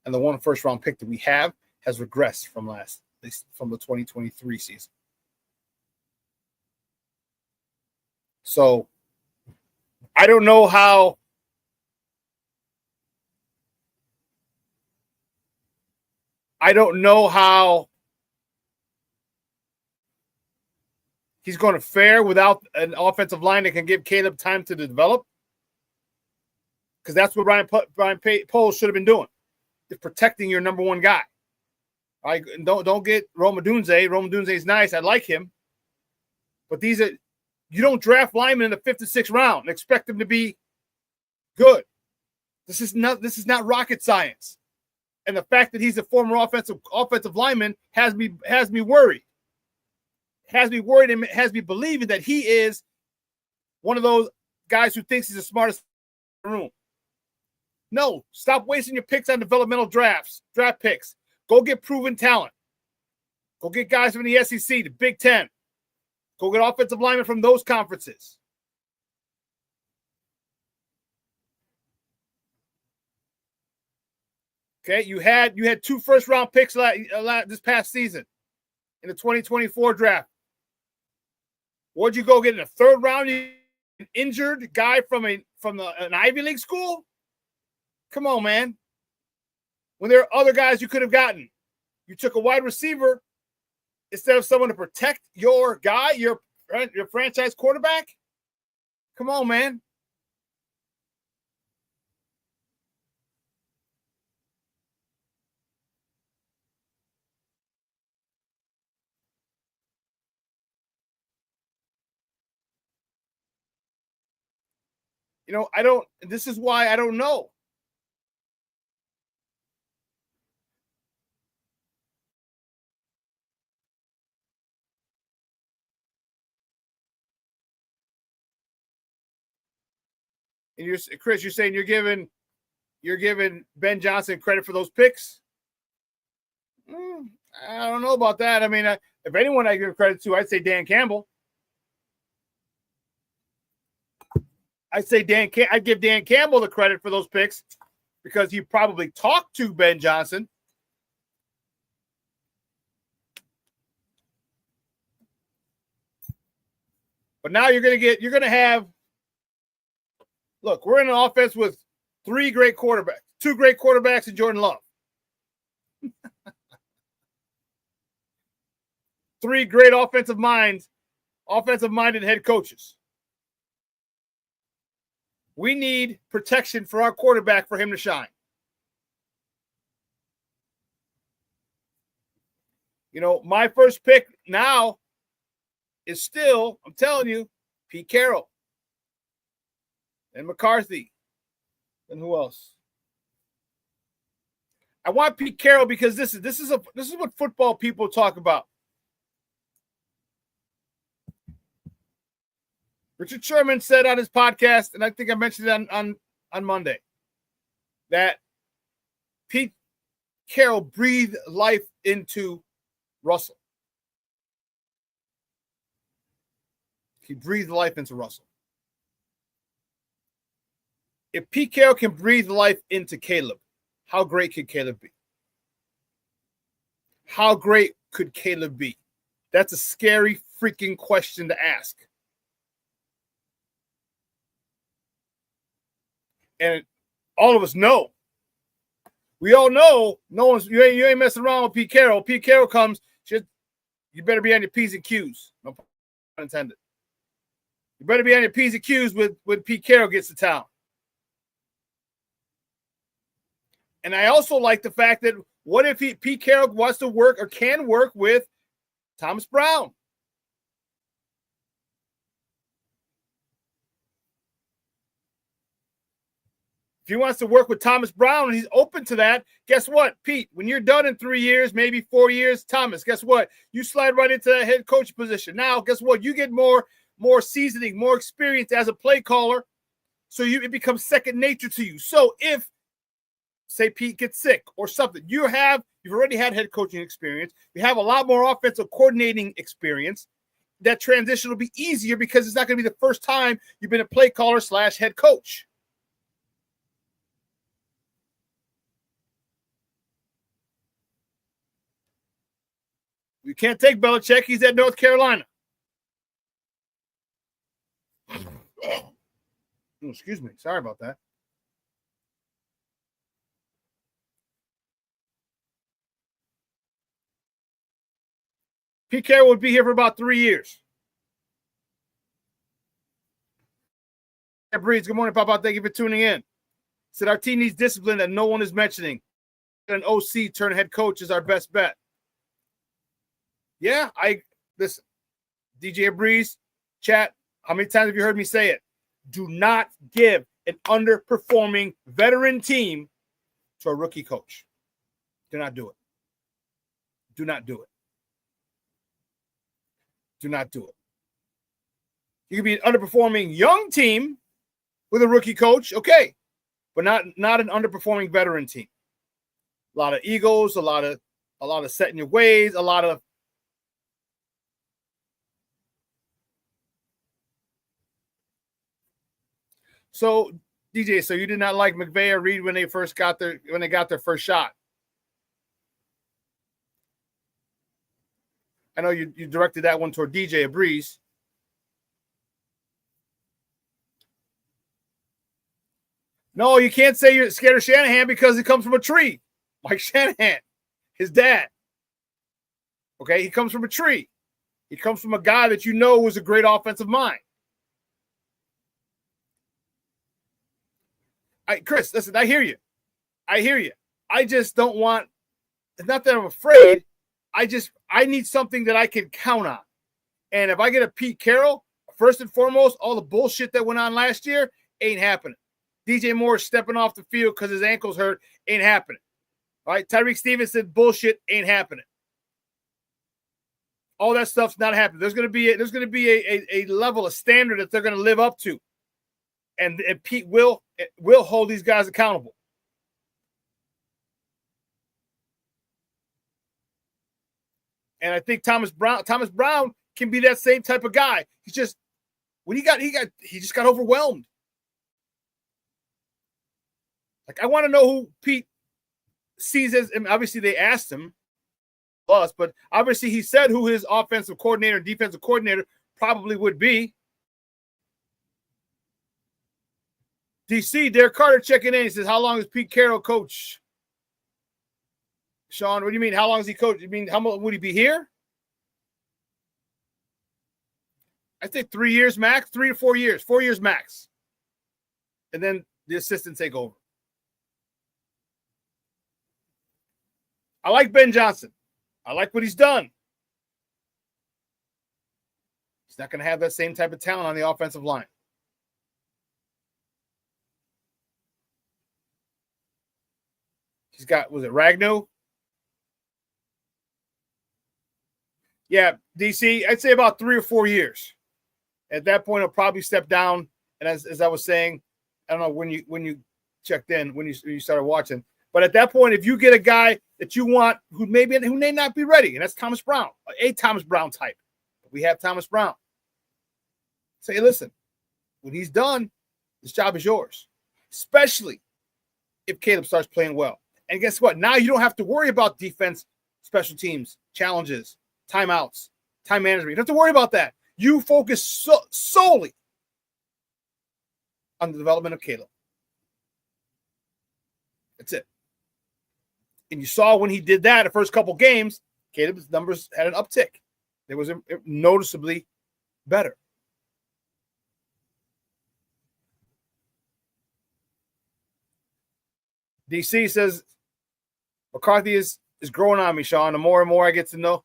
[SPEAKER 6] And the one first-round pick that we have has regressed from the 2023 season. So I don't know how he's going to fare without an offensive line that can give Caleb time to develop? Because that's what Brian Poles should have been doing, is protecting your number one guy. All right, don't get Roma Dunze. Roma Dunze is nice. I like him. But you don't draft linemen in the 5th and 6th round and expect them to be good. This is not rocket science. And the fact that he's a former offensive lineman has me worried. Has me worried and has me believing that he is one of those guys who thinks he's the smartest in the room. No, stop wasting your picks on developmental draft picks. Go get proven talent. Go get guys from the SEC, the Big Ten. Go get offensive linemen from those conferences. Okay, you had 2 first-round picks this past season in the 2024 draft. What'd you go get in the 3rd round? An injured guy from an Ivy League school? Come on, man. When there are other guys you could have gotten. You took a wide receiver instead of someone to protect your guy, your franchise quarterback? Come on, man. This is why I don't know. And Chris, you're saying you're giving Ben Johnson credit for those picks? I don't know about that. I mean, if anyone I give credit to, I'd say Dan Campbell. I'd give Dan Campbell the credit for those picks because he probably talked to Ben Johnson. But now you're going to have, look, we're in an offense with 2 great quarterbacks and Jordan Love. 3 great offensive-minded head coaches. We need protection for our quarterback for him to shine. My first pick now is still, I'm telling you, Pete Carroll and McCarthy. And who else? I want Pete Carroll because this is what football people talk about. Richard Sherman said on his podcast, and I think I mentioned it on Monday, that Pete Carroll breathed life into Russell. He breathed life into Russell. If Pete Carroll can breathe life into Caleb, how great could Caleb be? How great could Caleb be? That's a scary freaking question to ask. And all of us know. We all know you ain't messing around with Pete Carroll. Pete Carroll comes, you better be on your P's and Q's. No pun intended. You better be on your P's and Q's when Pete Carroll gets to town. And I also like the fact that what if Pete Carroll wants to work or can work with Thomas Brown? If he wants to work with Thomas Brown and he's open to that, guess what, Pete? When you're done in 3 years, maybe 4 years, Thomas, guess what? You slide right into that head coach position. Now, guess what? You get more seasoning, more experience as a play caller, so it becomes second nature to you. So if, say, Pete gets sick or something, you've already had head coaching experience. You have a lot more offensive coordinating experience. That transition will be easier because it's not going to be the first time you've been a play caller / head coach. You can't take Belichick. He's at North Carolina. Oh, excuse me. Sorry about that. Pete Carroll would be here for about 3 years. Breeze, good morning, Papa. Thank you for tuning in. Said our team needs discipline that no one is mentioning. An OC turn head coach is our best bet. Yeah, listen. DJ Breeze, chat, how many times have you heard me say it? Do not give an underperforming veteran team to a rookie coach. Do not do it. Do not do it. Do not do it. You can be an underperforming young team with a rookie coach, okay, but not an underperforming veteran team. A lot of egos, a lot of set in your ways, a lot of So DJ, so you did not like McVay or Reed when they got their first shot. I know you directed that one toward DJ Breeze. No, you can't say you're scared of Shanahan because he comes from a tree. Mike Shanahan, his dad. Okay, he comes from a tree. He comes from a guy that you know was a great offensive mind. Chris, listen, I hear you. I just don't want, it's not that I'm afraid. I need something that I can count on. And if I get a Pete Carroll, first and foremost, all the bullshit that went on last year ain't happening. DJ Moore stepping off the field because his ankle's hurt ain't happening. All right, Tyreek Stevenson bullshit ain't happening. All that stuff's not happening. There's going to be a level of standard that they're going to live up to, and Pete will hold these guys accountable. And I think Thomas Brown can be that same type of guy. He's just he just got overwhelmed. Like, I want to know who Pete sees as, and obviously they asked him, but obviously he said who his offensive coordinator and defensive coordinator probably would be. DC, Derek Carter checking in. He says, how long is Pete Carroll coach? Shawn, what do you mean? How long is he coach? You mean, how long would he be here? I think 3 years max, 3 to 4 years, 4 years max. And then the assistants take over. I like Ben Johnson. I like what he's done. He's not going to have that same type of talent on the offensive line. He's got, was it Ragnow? Yeah, DC, I'd say about 3 or 4 years. At that point, he'll probably step down. And as I was saying, I don't know when you checked in, when you started watching. But at that point, if you get a guy that you want who may not be ready, and that's Thomas Brown, a Thomas Brown type. We have Thomas Brown. Say, hey, listen, when he's done, this job is yours, especially if Caleb starts playing well. And guess what? Now you don't have to worry about defense, special teams, challenges, timeouts, time management. You don't have to worry about that. You focus solely on the development of Caleb. That's it. And you saw when he did that the first couple games, Caleb's numbers had an uptick. It was noticeably better. DC says McCarthy is growing on me, Shawn. The more and more I get to know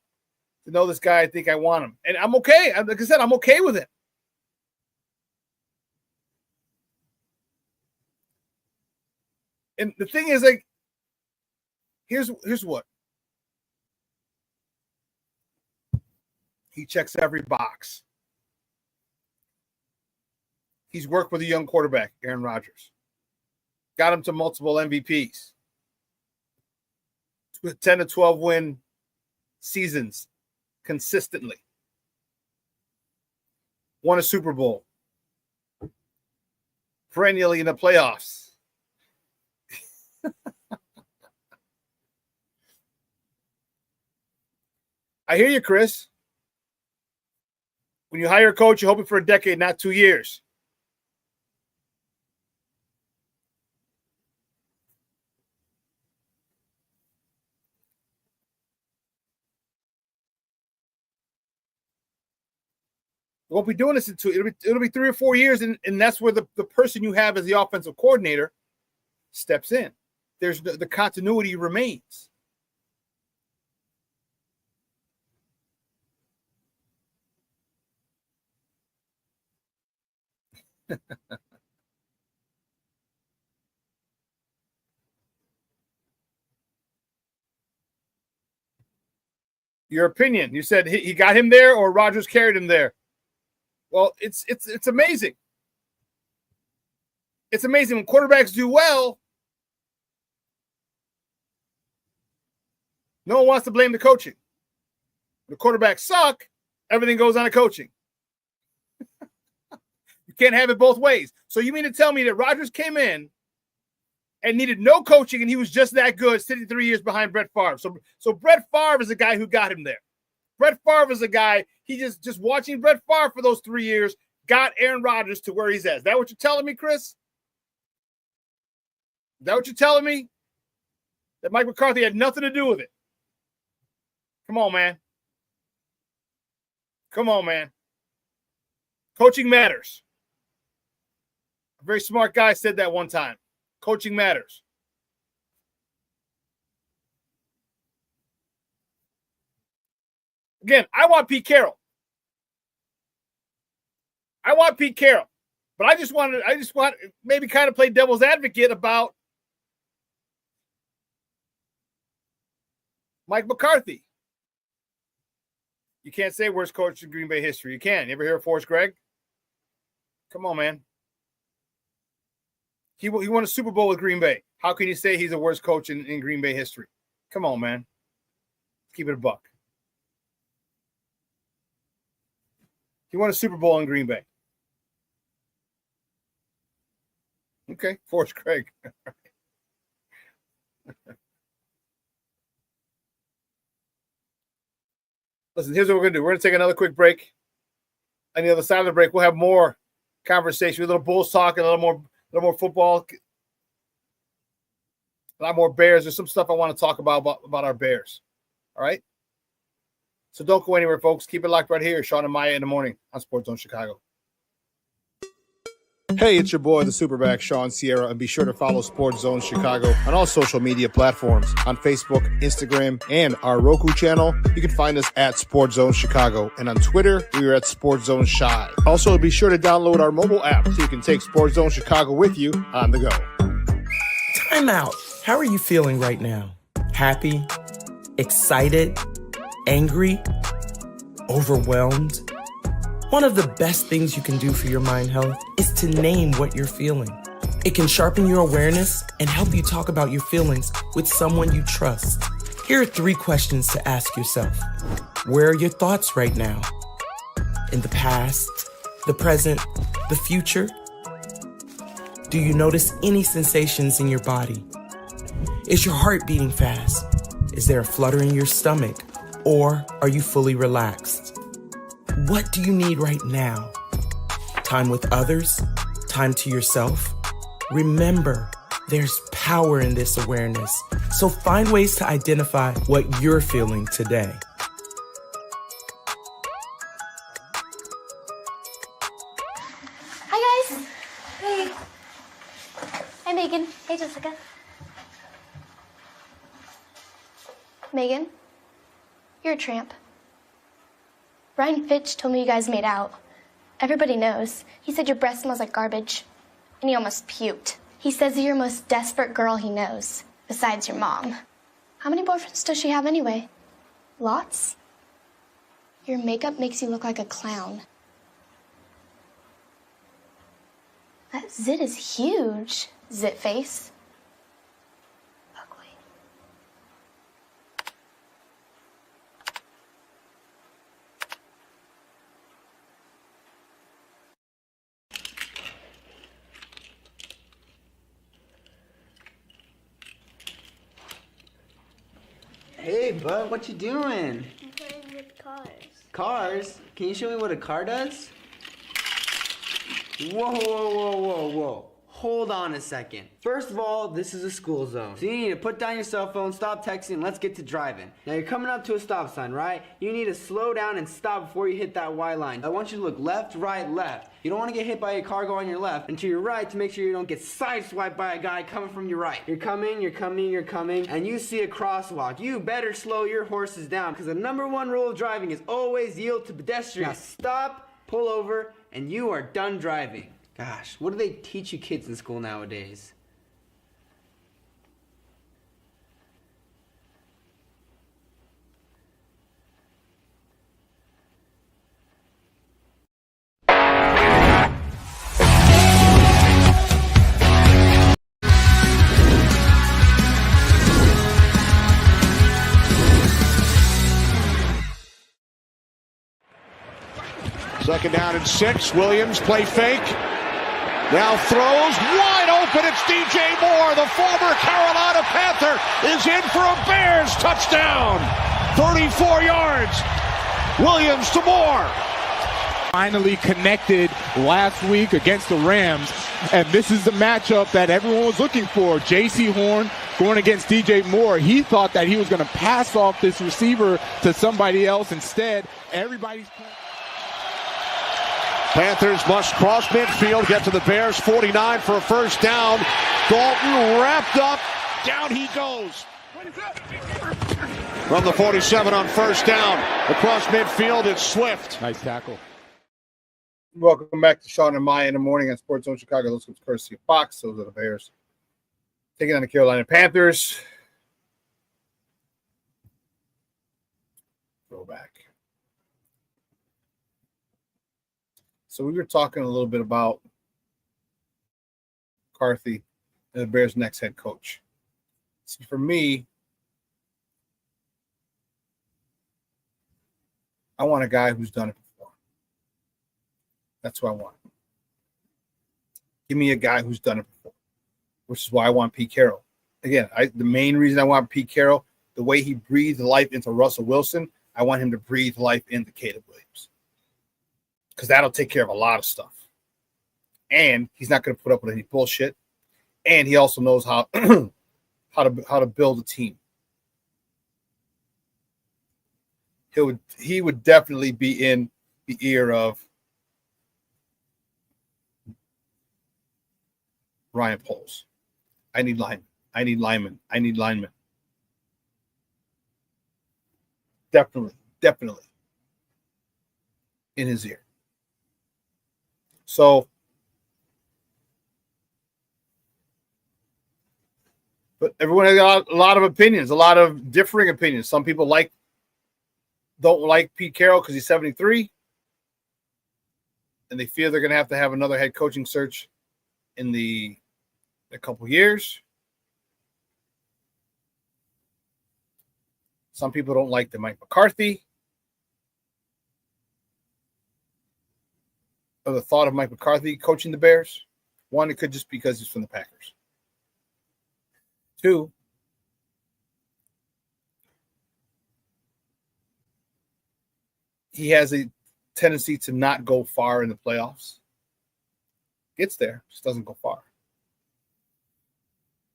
[SPEAKER 6] this guy, I think I want him. And I'm okay. Like I said, I'm okay with it. And the thing is, like, here's what. He checks every box. He's worked with a young quarterback, Aaron Rodgers. Got him to multiple MVPs. With 10 to 12 win seasons consistently. Won a Super Bowl. Perennially in the playoffs. I hear you, Chris. When you hire a coach, you're hoping for a decade, not 2 years. won't be doing this in 2. It'll be 3 or 4 years, and that's where the person you have as the offensive coordinator steps in. There's the continuity remains. Your opinion. You said he got him there or Rodgers carried him there. Well, it's amazing. It's amazing when quarterbacks do well. No one wants to blame the coaching. The quarterbacks suck. Everything goes on to coaching. You can't have it both ways. So you mean to tell me that Rodgers came in and needed no coaching and he was just that good, sitting 3 years behind Brett Favre? So Brett Favre is the guy who got him there. Brett Favre is the guy, he just watching Brett Favre for those 3 years got Aaron Rodgers to where he's at. Is that what you're telling me, Chris? Is that what you're telling me? That Mike McCarthy had nothing to do with it? Come on, man. Come on, man. Coaching matters. A very smart guy said that one time. Coaching matters. Again, I want Pete Carroll. But I just want maybe kind of play devil's advocate about Mike McCarthy. You can't say worst coach in Green Bay history. You can. You ever hear of Forrest Gregg? Come on, man. He won a Super Bowl with Green Bay. How can you say he's the worst coach in Green Bay history? Come on, man. Keep it a buck. He won a Super Bowl in Green Bay. Okay, Forrest Gregg. Listen, here's what we're going to do. We're going to take another quick break. On the other side of the break, we'll have more conversation, a little Bulls talk, a little more football, a lot more Bears. There's some stuff I want to talk about our Bears. All right? So don't go anywhere, folks. Keep it locked right here. Shawn and Maya in the morning on Sports Zone Chicago. Hey, it's your boy, the SuperBack, Shawn Sierra, and be sure to follow Sports Zone Chicago on all social media platforms, on Facebook, Instagram, and our Roku channel. You can find us at Sports Zone Chicago, and on Twitter, we are at Sports Zone Shy. Also, be sure to download our mobile app so you can take Sports Zone Chicago with you on the go.
[SPEAKER 19] Time out. How are you feeling right now? Happy? Excited? Angry? Overwhelmed? One of the best things you can do for your mind health is to name what you're feeling. It can sharpen your awareness and help you talk about your feelings with someone you trust. Here are 3 questions to ask yourself. Where are your thoughts right now? In the past, the present, the future? Do you notice any sensations in your body? Is your heart beating fast? Is there a flutter in your stomach? Or are you fully relaxed? What do you need right now? Time with others? Time to yourself? Remember, there's power in this awareness. So find ways to identify what you're feeling today.
[SPEAKER 20] Hi, guys. Hey. Hi, Megan. Hey, Jessica. Megan, you're a tramp. Brian Fitch told me you guys made out. Everybody knows. He said your breath smells like garbage. And he almost puked. He says you're the most desperate girl he knows, besides your mom. How many boyfriends does she have anyway? Lots? Your makeup makes you look like a clown. That zit is huge, zit face.
[SPEAKER 21] Hey, bud, what you doing?
[SPEAKER 20] I'm playing with cars.
[SPEAKER 21] Cars? Can you show me what a car does? Whoa, whoa, whoa, whoa, whoa. Hold on a second. First of all, this is a school zone. So you need to put down your cell phone, stop texting, and let's get to driving. Now you're coming up to a stop sign, right? You need to slow down and stop before you hit that Y line. I want you to look left, right, left. You don't want to get hit by a car going on your left and to your right to make sure you don't get sideswiped by a guy coming from your right. You're coming, and you see a crosswalk. You better slow your horses down because the number one rule of driving is always yield to pedestrians. Now stop, pull over, and you are done driving. Gosh, what do they teach you kids in school nowadays?
[SPEAKER 1] Second down and 6. Williams play fake. Now throws wide open. It's DJ Moore, the former Carolina Panther, is in for a Bears touchdown. 34 yards. Williams to Moore.
[SPEAKER 3] Finally connected last week against the Rams, and this is the matchup that everyone was looking for. J.C. Horn going against DJ Moore. He thought that he was going to pass off this receiver to somebody else. Instead, everybody's playing.
[SPEAKER 1] Panthers must cross midfield, get to the Bears 49 for a first down. Dalton wrapped up. Down he goes. From the 47 on first down. Across midfield, it's Swift.
[SPEAKER 3] Nice tackle.
[SPEAKER 6] Welcome back to Shawn and Maya in the morning on Sports Zone Chicago. Those are courtesy of Fox. Those are the Bears taking on the Carolina Panthers. Throwback. So we were talking a little bit about McCarthy and the Bears' next head coach. See, for me, I want a guy who's done it before. That's what I want. Give me a guy who's done it before, which is why I want Pete Carroll. Again, the main reason I want Pete Carroll, the way he breathed life into Russell Wilson, I want him to breathe life into Caleb Williams. Because that'll take care of a lot of stuff. And he's not going to put up with any bullshit. And he also knows how how to build a team. He would definitely be in the ear of Ryan Poles. I need linemen. I need linemen. I need linemen. Definitely in his ear. So, but everyone has got a lot of opinions, a lot of differing opinions. Some people don't like Pete Carroll because he's 73, and they fear they're going to have another head coaching search in a couple years. Some people don't like the Mike McCarthy. Or the thought of Mike McCarthy coaching the Bears. One, it could just be because he's from the Packers. Two, he has a tendency to not go far in the playoffs. Gets there, just doesn't go far.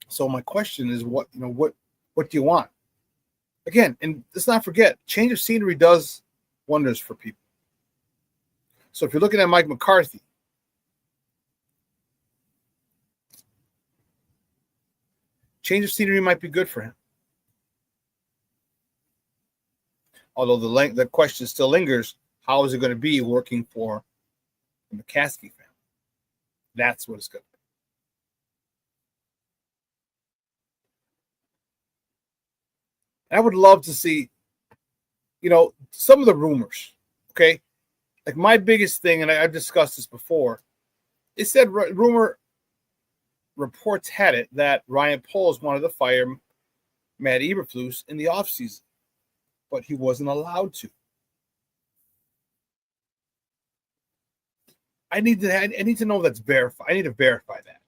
[SPEAKER 6] So my question is, what do you want? Again, and let's not forget, change of scenery does wonders for people. So if you're looking at Mike McCarthy, change of scenery might be good for him. Although the question still lingers, how is it going to be working for the McCaskey family? That's what it's going to be. I would love to see, some of the rumors, okay? Like my biggest thing, and I've discussed this before, it said rumor reports had it that Ryan Poles wanted to fire Matt Eberflus in the offseason, but he wasn't allowed to. I need to know that's verified. I need to verify that.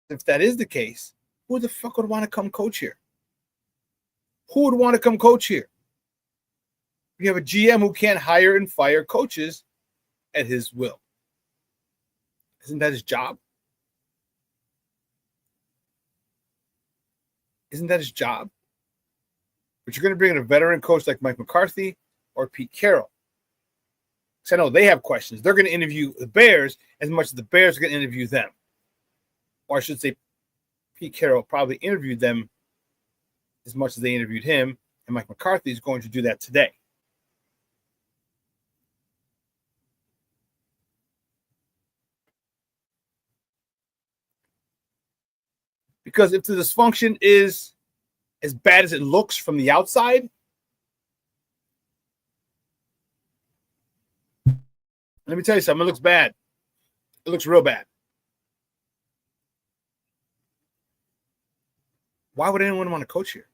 [SPEAKER 6] If that is the case, who the fuck would want to come coach here? Who would want to come coach here? You have a GM who can't hire and fire coaches at his will. Isn't that his job? Isn't that his job? But you're going to bring in a veteran coach like Mike McCarthy or Pete Carroll. Because I know they have questions. They're going to interview the Bears as much as the Bears are going to interview them. Or I should say Pete Carroll probably interviewed them as much as they interviewed him, and Mike McCarthy is going to do that today. Because if the dysfunction is as bad as it looks from the outside, let me tell you something, it looks bad. It looks real bad. Why would anyone want to coach here?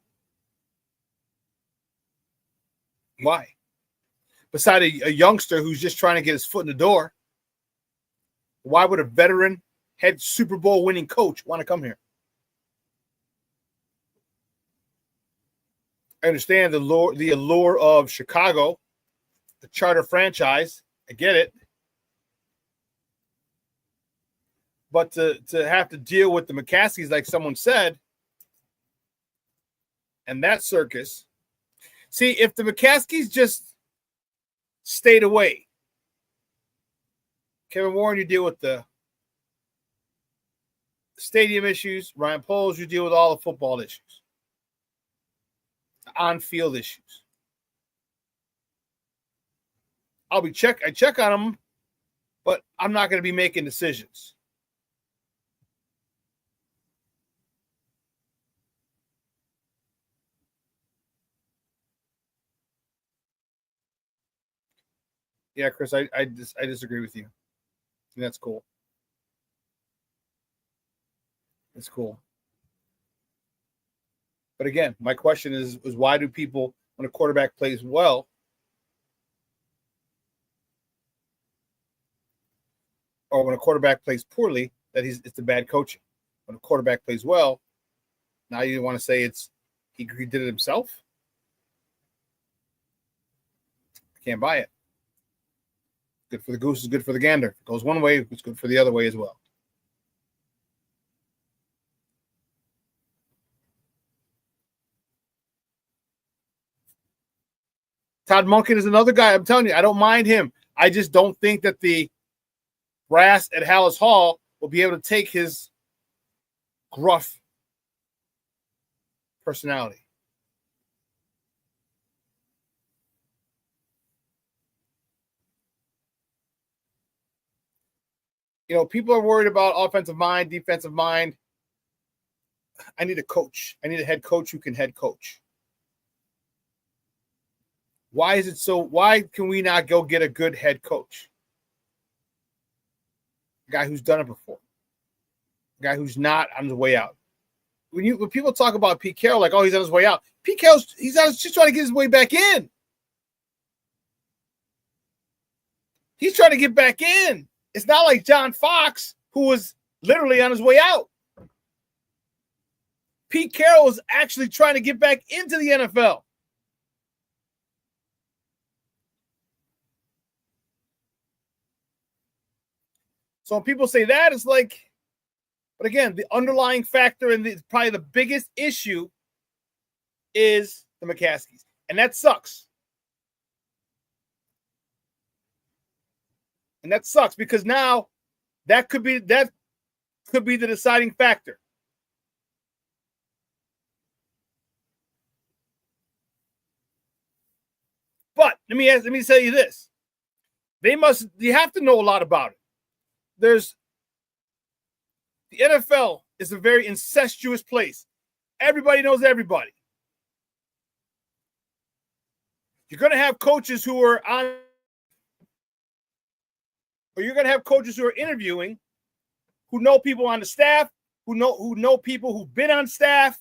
[SPEAKER 6] Why? Beside a youngster who's just trying to get his foot in the door, why would a veteran head Super Bowl winning coach want to come here? I understand the allure of Chicago, the charter franchise. I get it. But to have to deal with the McCaskies, like someone said, and that circus. See, if the McCaskies just stayed away, Kevin Warren, you deal with the stadium issues. Ryan Poles, you deal with all the football issues, the on-field issues. I check on them, but I'm not going to be making decisions. Yeah, Chris, I disagree with you. And that's cool. It's cool. But again, my question is why do people, when a quarterback plays well, or when a quarterback plays poorly, that it's a bad coaching? When a quarterback plays well, now you want to say he did it himself? I can't buy it. Good for the goose is good for the gander. If it goes one way, it's good for the other way as well. Todd Monken is another guy. I'm telling you, I don't mind him. I just don't think that the brass at Hallis Hall will be able to take his gruff personality. You know, people are worried about offensive mind, defensive mind. I need a coach. I need a head coach who can head coach. Why is it so? Why can we not go get a good head coach? A guy who's done it before. A guy who's not on his way out. When people talk about Pete Carroll, like, oh, he's on his way out. Pete Carroll's just trying to get his way back in. He's trying to get back in. It's not like John Fox, who was literally on his way out. Pete Carroll is actually trying to get back into the NFL. So when people say that, it's like, but again, the underlying factor and probably the biggest issue is the McCaskies. And that sucks. And that sucks because now that could be the deciding factor. But let me tell you this. You have to know a lot about it. The NFL is a very incestuous place. Everybody knows everybody. You're going to have coaches who are on, or you're going to have coaches who are interviewing, who know people on the staff, who know people who've been on staff.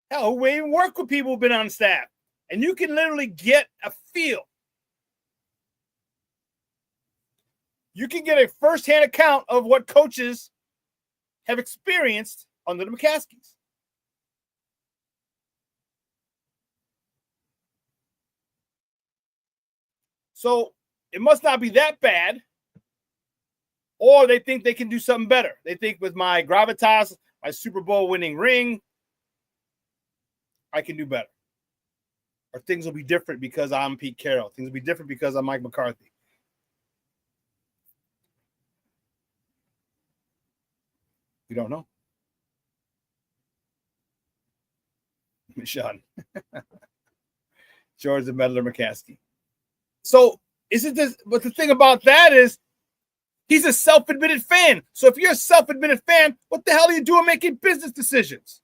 [SPEAKER 6] Hell, who even work with people who've been on staff. And you can literally get a feel. You can get a firsthand account of what coaches have experienced under the McCaskies. So it must not be that bad, or they think they can do something better. They think with my gravitas, my Super Bowl winning ring, I can do better. Or things will be different because I'm Pete Carroll. Things will be different because I'm Mike McCarthy. We don't know. Shawn. George the Meddler McCaskey. So isn't this, but the thing about that is he's a self-admitted fan. So if you're a self-admitted fan, what the hell are you doing making business decisions?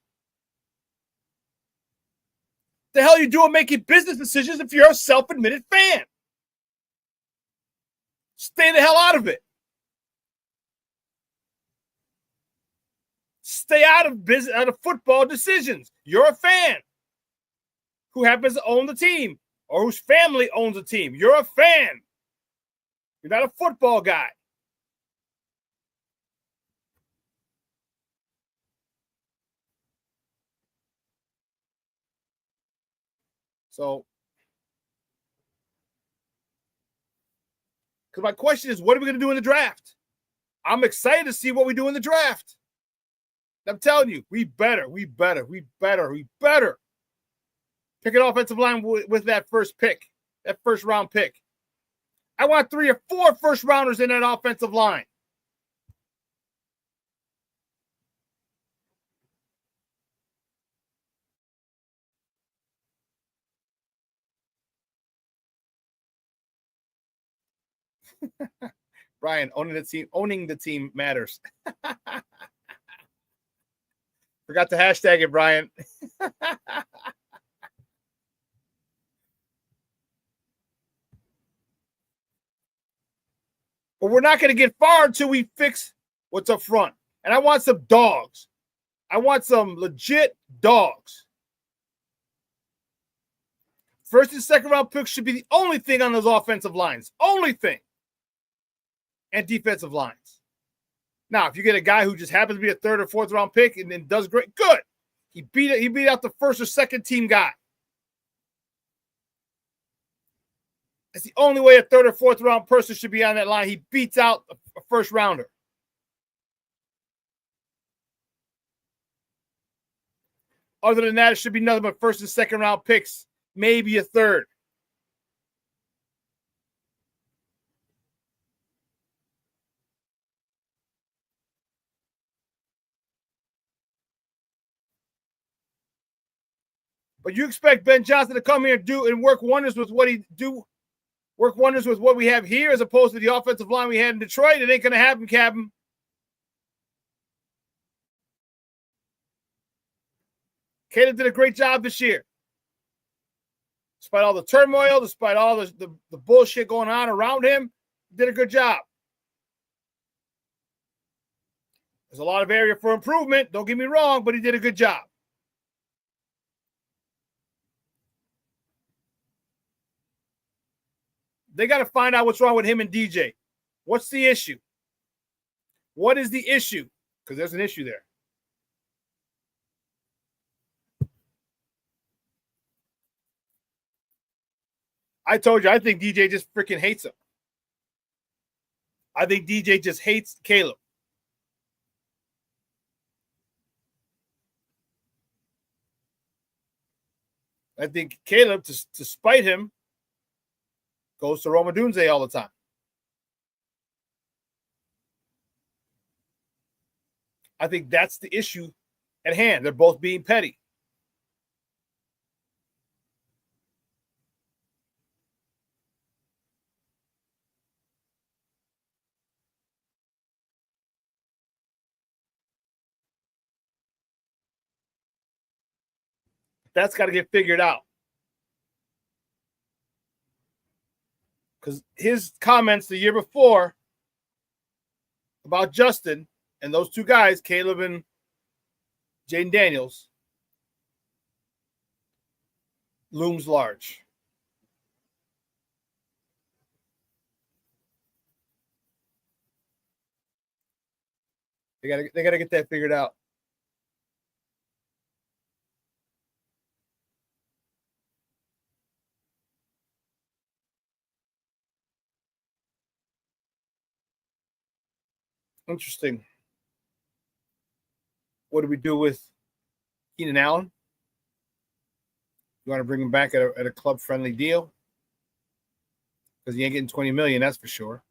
[SPEAKER 6] The hell are you doing making business decisions if you're a self-admitted fan? Stay the hell out of it. Stay out of business, out of football decisions. You're a fan who happens to own the team or whose family owns a team. You're a fan. You're not a football guy. So, because my question is, what are we going to do in the draft? I'm excited to see what we do in the draft. I'm telling you, we better pick an offensive line with that first pick, that first round pick. I want 3 or 4 first rounders in that offensive line. Brian, owning the team matters. Forgot to hashtag it, Brian. But we're not going to get far until we fix what's up front. And I want some dogs. I want some legit dogs. First and second round picks should be the only thing on those offensive lines. Only thing. And defensive lines. Now, if you get a guy who just happens to be a third or fourth round pick and then does great, good. He beat out the first or second team guy. That's the only way a third or fourth round person should be on that line. He beats out a first rounder. Other than that, it should be nothing but first and second round picks, maybe a third. But you expect Ben Johnson to come here and work wonders with what work wonders with what we have here as opposed to the offensive line we had in Detroit. It ain't going to happen, Captain. Caleb did a great job this year. Despite all the turmoil, despite all the bullshit going on around him, he did a good job. There's a lot of area for improvement, don't get me wrong, but he did a good job. They got to find out what's wrong with him and DJ. What's the issue? What is the issue? Because there's an issue there. I told you, I think DJ just freaking hates him. I think DJ just hates Caleb. I think Caleb, to spite him, goes to Roma Dunze all the time. I think that's the issue at hand. They're both being petty. That's got to get figured out. Because his comments the year before about Justin and those two guys, Caleb and Jaden Daniels, looms large. They gotta get that figured out. Interesting. What do we do with Keenan Allen? You want to bring him back at a club-friendly deal? Because you ain't getting $20 million, that's for sure.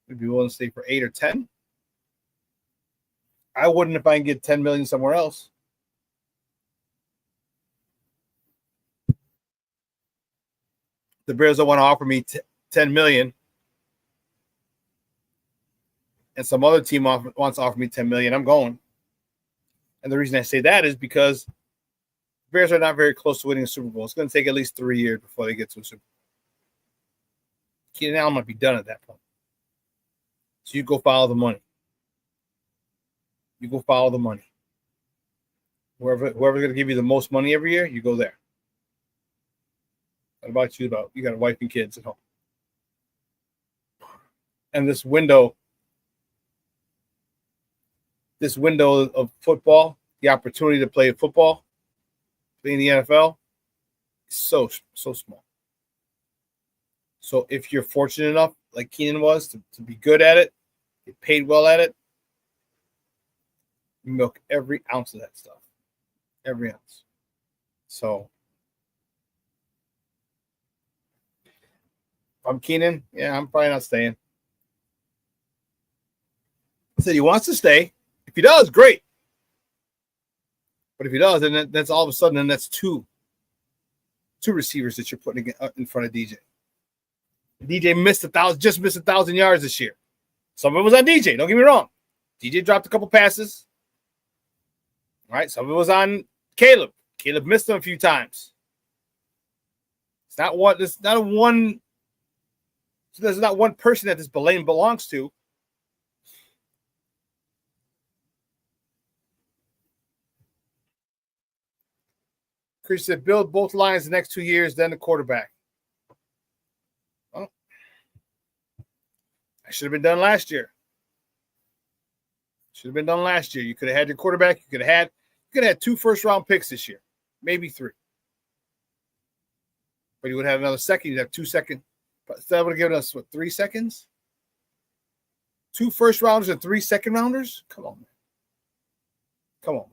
[SPEAKER 6] Would be willing to stay for 8 or 10. I wouldn't if I can get $10 million somewhere else. The Bears don't want to offer me $10 million, and some other team wants to offer me $10 million. I'm going. And the reason I say that is because the Bears are not very close to winning a Super Bowl. It's going to take at least 3 years before they get to a Super Bowl. Keenan Allen might be done at that point. So you go follow the money. You go follow the money. Whoever's going to give you the most money every year, you go there. What about you? You got a wife and kids at home. And this window of football, the opportunity to play football, play in the NFL, is so small. So if you're fortunate enough, like Keenan was, to be good at it, get paid well at it, you milk every ounce of that stuff. Every ounce. So if I'm Keenan, yeah, I'm probably not staying. I said he wants to stay. If he does, great. But if he does, then that's all of a sudden, then that's two receivers that you're putting in front of DJ. DJ missed 1,000 yards this year. Some of it was on DJ. Don't get me wrong. DJ dropped a couple passes. All right. Some of it was on Caleb. Caleb missed them a few times. It's not one. There's not one. So there's not one person that this blame belongs to. Chris said, build both lines the next 2 years, then the quarterback. Well, that should have been done last year. Should have been done last year. You could have had your quarterback. You could have had 2 first-round picks this year, maybe 3. But you would have another second. You'd have 2 seconds. But that would have given us, 3 seconds? 2 first-rounders and 3 second-rounders? Come on, man. Come on.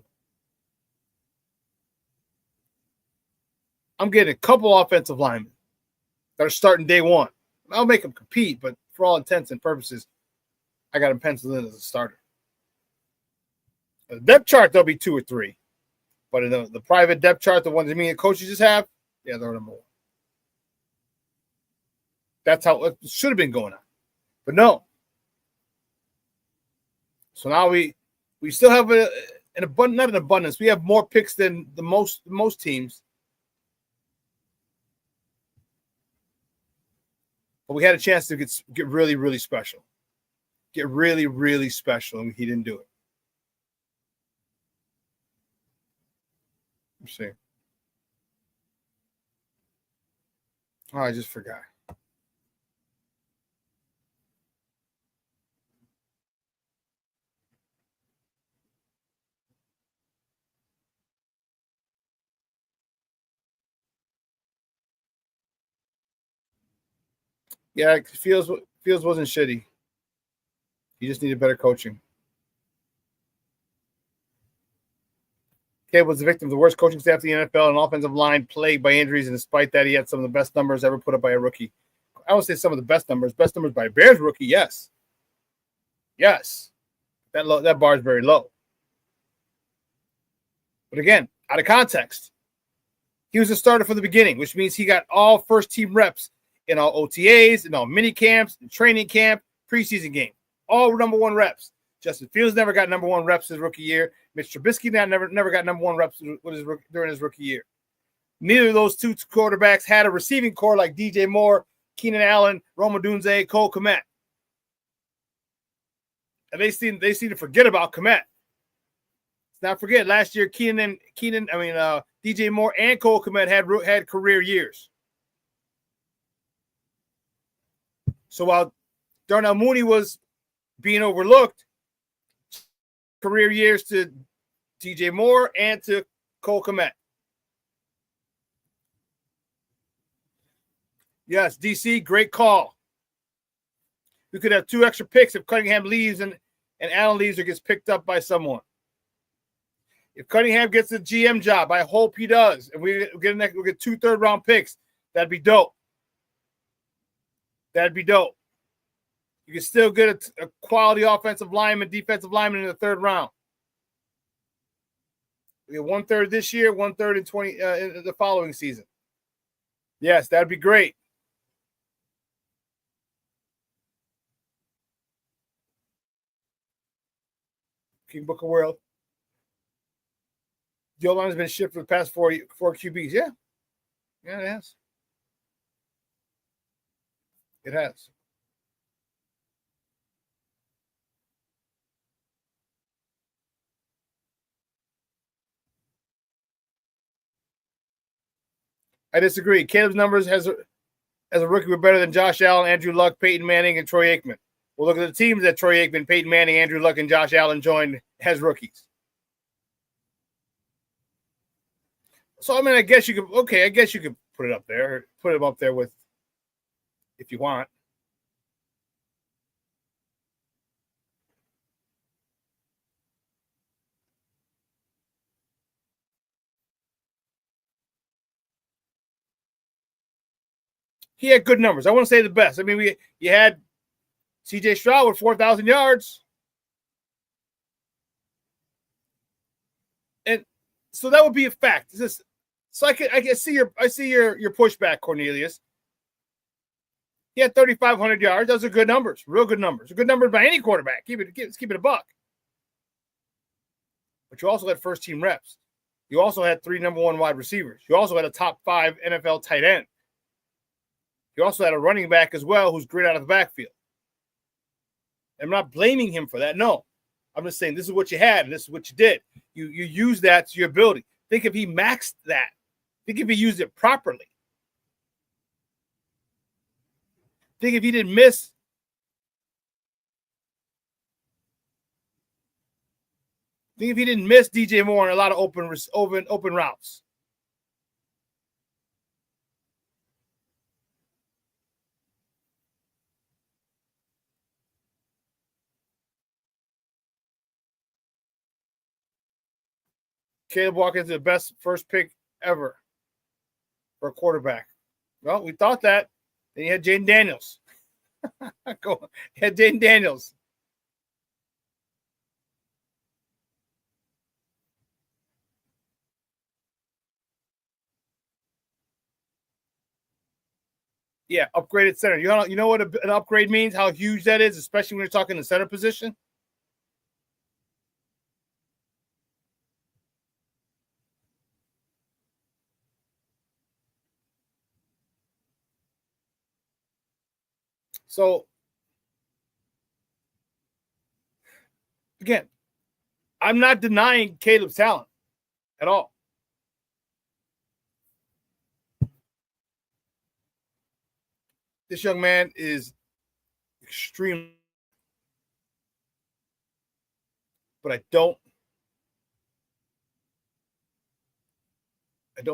[SPEAKER 6] I'm getting a couple offensive linemen that are starting day one. I'll make them compete, but for all intents and purposes, I got them penciled in as a starter. The depth chart, there'll be 2 or 3. But in the private depth chart, the ones that me and coaches just have, yeah, they're number 1. That's how it should have been going on. But no. So now we still have not an abundance. We have more picks than the most teams. But we had a chance to get really, really special. Get really, really special, and he didn't do it. Let's see. Oh, I just forgot. Yeah, Fields wasn't shitty. He just needed better coaching. Caleb was the victim of the worst coaching staff in the NFL, an offensive line plagued by injuries, and despite that, he had some of the best numbers ever put up by a rookie. I won't say some of the best numbers by a Bears rookie, yes. Yes. That bar is very low. But again, out of context, he was a starter from the beginning, which means he got all first-team reps in all OTAs, in all mini camps, in training camp, preseason game. All number 1 reps. Justin Fields never got number 1 reps his rookie year. Mitch Trubisky never got number 1 reps during his rookie year. Neither of those 2 quarterbacks had a receiving core like DJ Moore, Keenan Allen, Rome Odunze, Cole Kmet. And they seem to forget about Kmet. Let's not forget, last year DJ Moore and Cole Kmet had career years. So while Darnell Mooney was being overlooked, career years to DJ Moore and to Cole Kmet. Yes, DC, great call. We could have 2 extra picks if Cunningham leaves and Allen leaves or gets picked up by someone. If Cunningham gets the GM job, I hope he does, and we'll get 2 third-round picks, that'd be dope. That'd be dope. You can still get a quality offensive lineman, defensive lineman in the 3rd round. We get 1/3 this year, 1/3 in the following season. Yes, that'd be great. King Book of World. The O-line has been shipped for the past 4 QBs. Yeah. Yeah, it has. It has. I disagree. Caleb's numbers as a rookie were better than Josh Allen, Andrew Luck, Peyton Manning, and Troy Aikman. Well, look at the teams that Troy Aikman, Peyton Manning, Andrew Luck, and Josh Allen joined as rookies. So, I mean, I guess you could put it up there. Put him up there with, if you want. He had good numbers. I wouldn't say the best. I mean, you had C.J. Stroud with 4,000 yards. And so that would be a fact. So I can see your pushback, Cornelius. He had 3,500 yards. Those are good numbers, real good numbers. A good number by any quarterback. Let's keep it a buck. But you also had first-team reps. You also had 3 number 1 wide receivers. You also had a top 5 NFL tight end. You also had a running back as well who's great out of the backfield. I'm not blaming him for that. No. I'm just saying this is what you had and this is what you did. You used that to your ability. Think if he maxed that. Think if he used it properly. Think if he didn't miss. Think if he didn't miss DJ Moore in a lot of open routes. Caleb Watkins is the best first pick ever for a quarterback. Well, we thought that. Then you had Jaden Daniels. You had Jaden Daniels. Yeah, upgraded center. You know what an upgrade means? How huge that is, especially when you're talking the center position? So, again, I'm not denying Caleb's talent at all. This young man is extremely, but I don't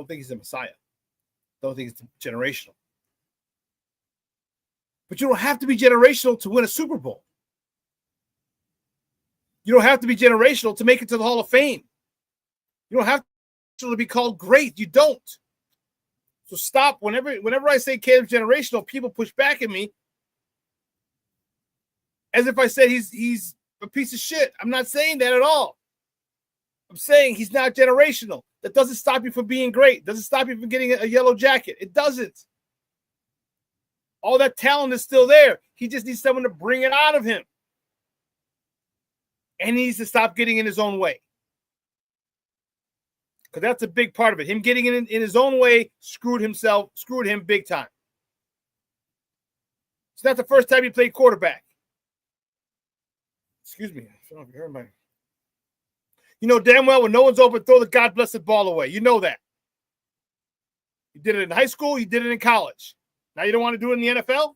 [SPEAKER 6] think he's a messiah. I don't think it's generational. But you don't have to be generational to win a Super Bowl. You don't have to be generational to make it to the Hall of Fame. You don't have to be called great. You don't. So stop. Whenever I say Caleb's generational, people push back at me as if I said he's a piece of shit. I'm not saying that at all. I'm saying he's not generational. That doesn't stop you from being great. Doesn't stop you from getting a yellow jacket. It doesn't. All that talent is still there. He just needs someone to bring it out of him. And he needs to stop getting in his own way. Because that's a big part of it. Him getting in his own way screwed him big time. It's not the first time he played quarterback. Excuse me. I don't know if you heard my... You know damn well when no one's open, throw the God-blessed ball away. You know that. You did it in high school. You did it in college. Now you don't want to do it in the NFL?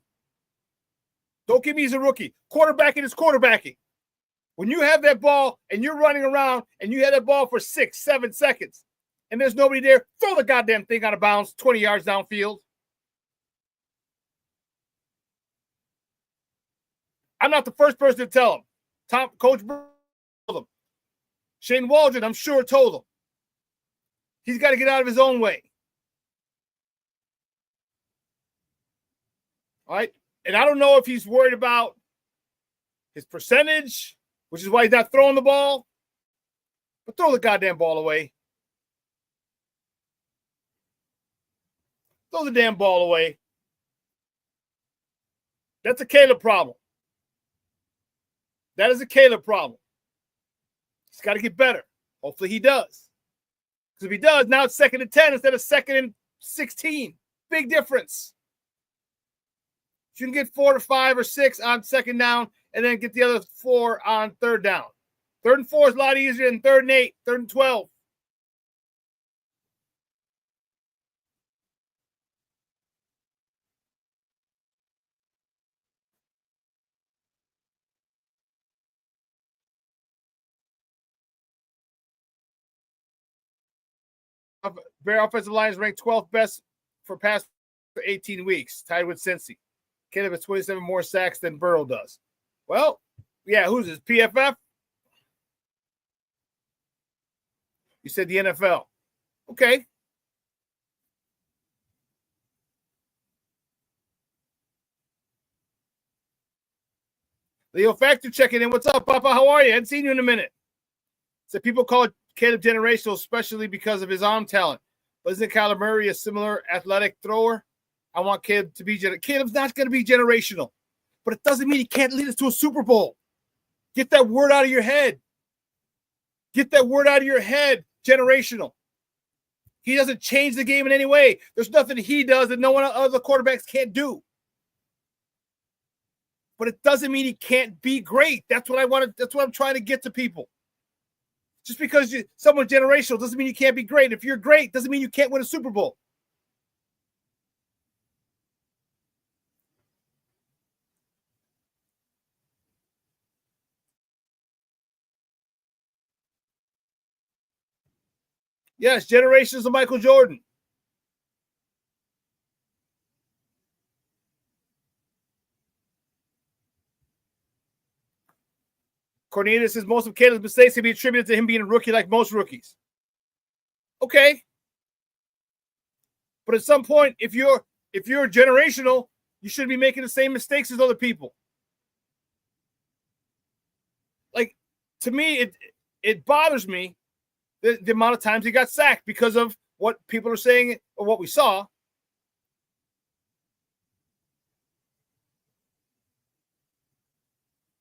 [SPEAKER 6] Don't give me he's a rookie. Quarterbacking is quarterbacking. When you have that ball and you're running around and you have that ball for 6-7 seconds and there's nobody there, throw the goddamn thing out of bounds 20 yards downfield. I'm not the first person to tell him. Coach told him. Shane Waldron, I'm sure, told him. He's got to get out of his own way. All right? And I don't know if he's worried about his percentage, which is why he's not throwing the ball. But throw the goddamn ball away. Throw the damn ball away. That's a Caleb problem. That is a Caleb problem. He's got to get better. Hopefully he does. Because if he does, now it's 2nd and 10 instead of 2nd and 16. Big difference. You can get 4 to 5 or 6 on 2nd down and then get the other 4 on 3rd down. 3rd and 4 is a lot easier than 3rd and 8, 3rd and 12. Bear offensive line is ranked 12th best for past 18 weeks, tied with Cincy. Caleb has 27 more sacks than Burrow does. Well, yeah, who's this? PFF? You said the NFL. Okay. Leo Factor checking in. What's up, Papa? How are you? I hadn't seen you in a minute. So people call Caleb generational, especially because of his arm talent. But isn't Kyler Murray a similar athletic thrower? I want Caleb to be Caleb's not going to be generational, but it doesn't mean he can't lead us to a Super Bowl. Get that word out of your head. Get that word out of your head. Generational. He doesn't change the game in any way. There's nothing he does that no one other quarterbacks can't do. But it doesn't mean he can't be great. That's what I wanted. That's what I'm trying to get to people. Just because someone's generational doesn't mean you can't be great. If you're great, doesn't mean you can't win a Super Bowl. Yes, generations of Michael Jordan. Cornelius says most of Caleb's mistakes can be attributed to him being a rookie like most rookies. Okay. But at some point, if you're generational, you shouldn't be making the same mistakes as other people. Like, to me, it bothers me the amount of times he got sacked because of what people are saying or what we saw.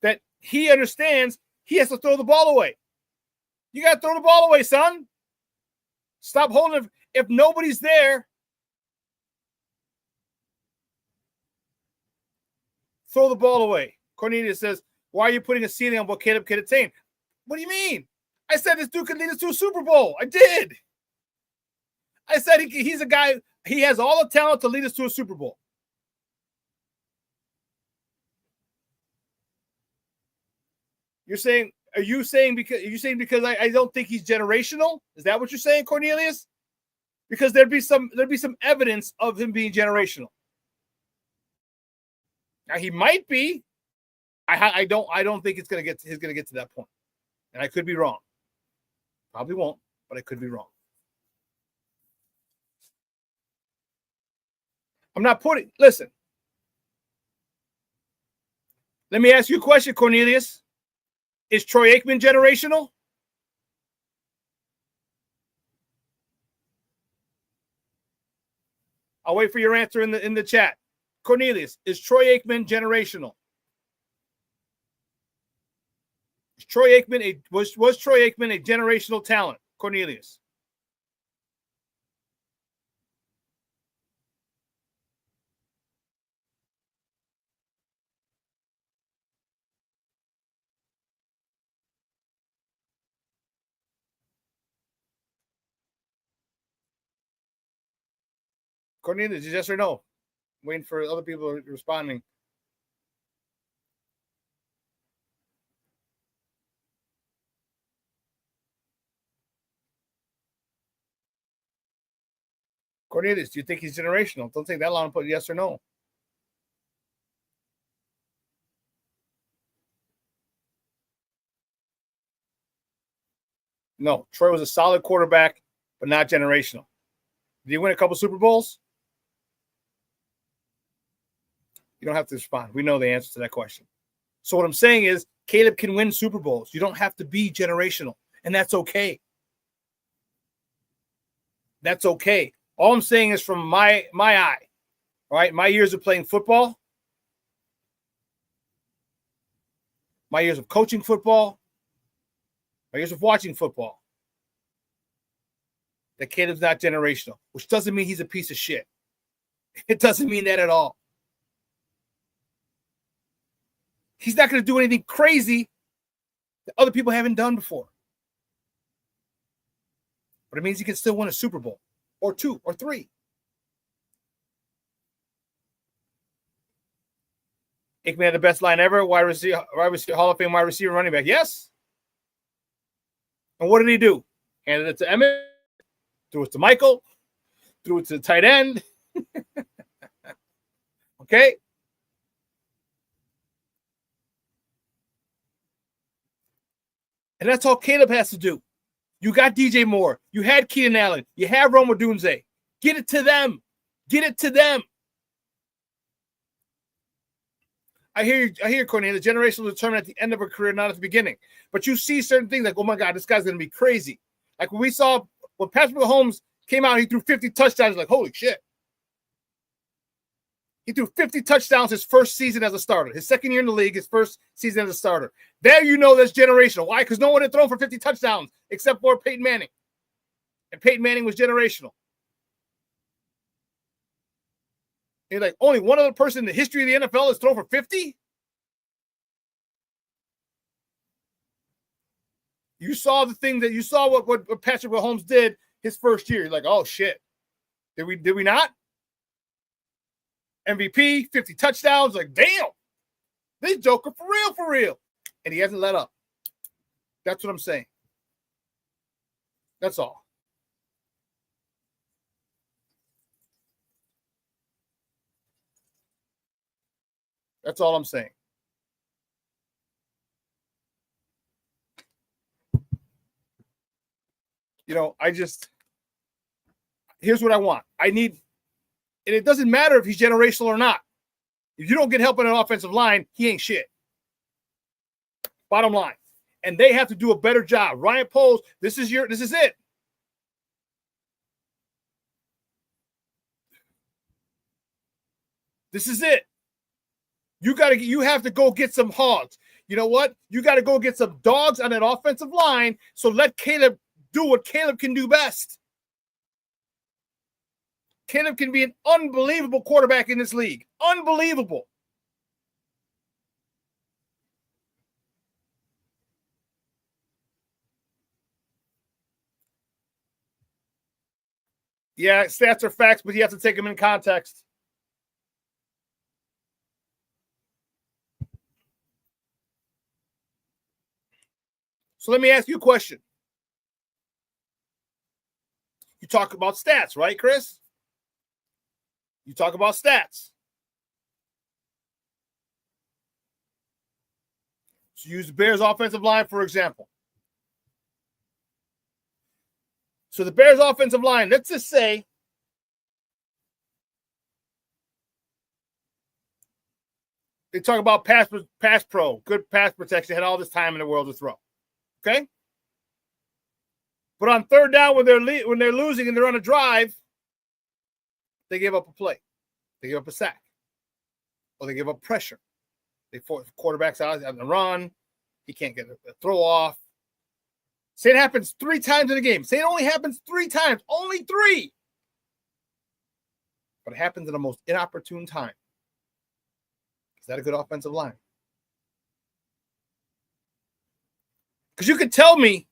[SPEAKER 6] That he understands he has to throw the ball away. You got to throw the ball away, son. Stop holding it. If nobody's there, throw the ball away. Cornelius says, why are you putting a ceiling on what Caleb can attain? What do you mean? I said this dude could lead us to a Super Bowl. I did. I said he's a guy, he has all the talent to lead us to a Super Bowl. Are you saying because I don't think he's generational? Is that what you're saying, Cornelius? Because there'd be some evidence of him being generational. Now he might be. I don't think he's gonna get to that point. And I could be wrong. Probably won't, but I could be wrong. Listen. Let me ask you a question, Cornelius. Is Troy Aikman generational? I'll wait for your answer in the chat. Cornelius, is Troy Aikman generational? Was Troy Aikman a generational talent, Cornelius? Cornelius, yes or no? Waiting for other people responding. Cornelius, do you think he's generational? Don't take that long to put yes or no. No, Troy was a solid quarterback, but not generational. Did he win a couple Super Bowls? You don't have to respond. We know the answer to that question. So what I'm saying is Caleb can win Super Bowls. You don't have to be generational, and that's okay. That's okay. All I'm saying is from my eye, all right, my years of playing football, my years of coaching football, my years of watching football, that Caleb's not generational, which doesn't mean he's a piece of shit. It doesn't mean that at all. He's not going to do anything crazy that other people haven't done before. But it means he can still win a Super Bowl or 2 or 3. Aikman had the best line ever, wide receiver, Hall of Fame wide receiver, running back. Yes. And what did he do? Handed it to Emmett, threw it to Michael, threw it to the tight end. Okay? And that's all Caleb has to do. You got DJ Moore. You had Keenan Allen. You have Rome Odunze. Get it to them. Get it to them. I hear you, Courtney. The generational will determine at the end of a career, not at the beginning. But you see certain things like, oh my God, this guy's going to be crazy. Like when we saw when Patrick Mahomes came out, he threw 50 touchdowns. Like, holy shit. He threw 50 touchdowns his first season as a starter. His second year in the league, his first season as a starter. There you know that's generational. Why? Because no one had thrown for 50 touchdowns except for Peyton Manning. And Peyton Manning was generational. You're like, only one other person in the history of the NFL has thrown for 50? You saw the thing that you saw what Patrick Mahomes did his first year. You're like, oh shit. Did we not? MVP, 50 touchdowns. Like, damn. This joker for real. And he hasn't let up. That's what I'm saying. That's all. That's all I'm saying. You know, here's what I want. And it doesn't matter if he's generational or not. If you don't get help on an offensive line, he ain't shit. Bottom line. And they have to do a better job. Ryan Poles, this is it. This is it. You have to go get some hogs. You know what? You got to go get some dogs on that offensive line. So let Caleb do what Caleb can do best. Caleb can be an unbelievable quarterback in this league. Unbelievable. Yeah, stats are facts, but you have to take them in context. So let me ask you a question. You talk about stats, right, Chris? You talk about stats. So use the Bears offensive line, for example. So the Bears offensive line, let's just say they talk about pass pro, good pass protection, had all this time in the world to throw. Okay? But on third down when they're losing and they're on a drive, they give up a play. They give up a sack. Or they give up pressure. They force quarterbacks out on the run. He can't get a throw off. Say it happens 3 times in a game. Say it only happens 3 times. Only 3. But it happens in the most inopportune time. Is that a good offensive line? Because you could tell me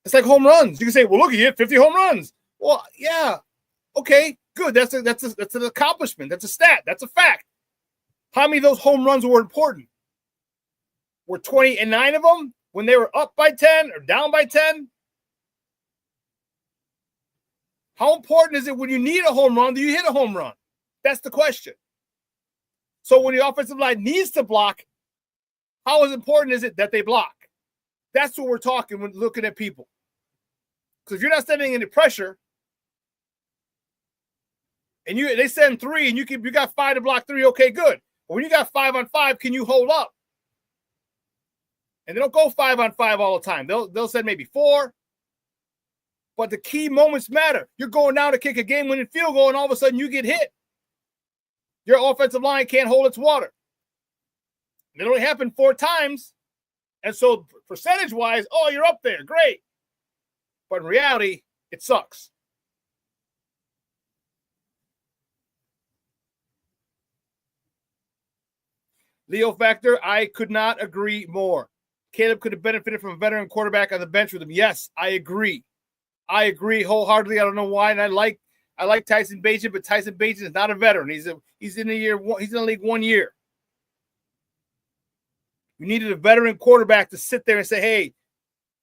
[SPEAKER 6] it's like home runs. You can say, well, look, he hit 50 home runs. Well, yeah. Okay, good. That's an accomplishment. That's a stat. That's a fact. How many of those home runs were important? Were 29 of them when they were up by 10 or down by 10? How important is it when you need a home run, do you hit a home run? That's the question. So when the offensive line needs to block, how important is it that they block? That's what we're talking when looking at people. Because if you're not sending any pressure, and they send 3, and you got 5 to block 3, okay, good. But when you got 5 on 5, can you hold up? And they don't go 5 on 5 all the time. They'll send maybe 4. But the key moments matter. You're going down to kick a game-winning field goal, and all of a sudden you get hit. Your offensive line can't hold its water. It only happened 4 times. And so percentage-wise, oh, you're up there. Great. But in reality, it sucks. Leo Factor, I could not agree more. Caleb could have benefited from a veteran quarterback on the bench with him. Yes, I agree. I agree wholeheartedly. I don't know why. And I like Tyson Bagent, but Tyson Bagent is not a veteran. He's in the league 1 year. You needed a veteran quarterback to sit there and say, hey,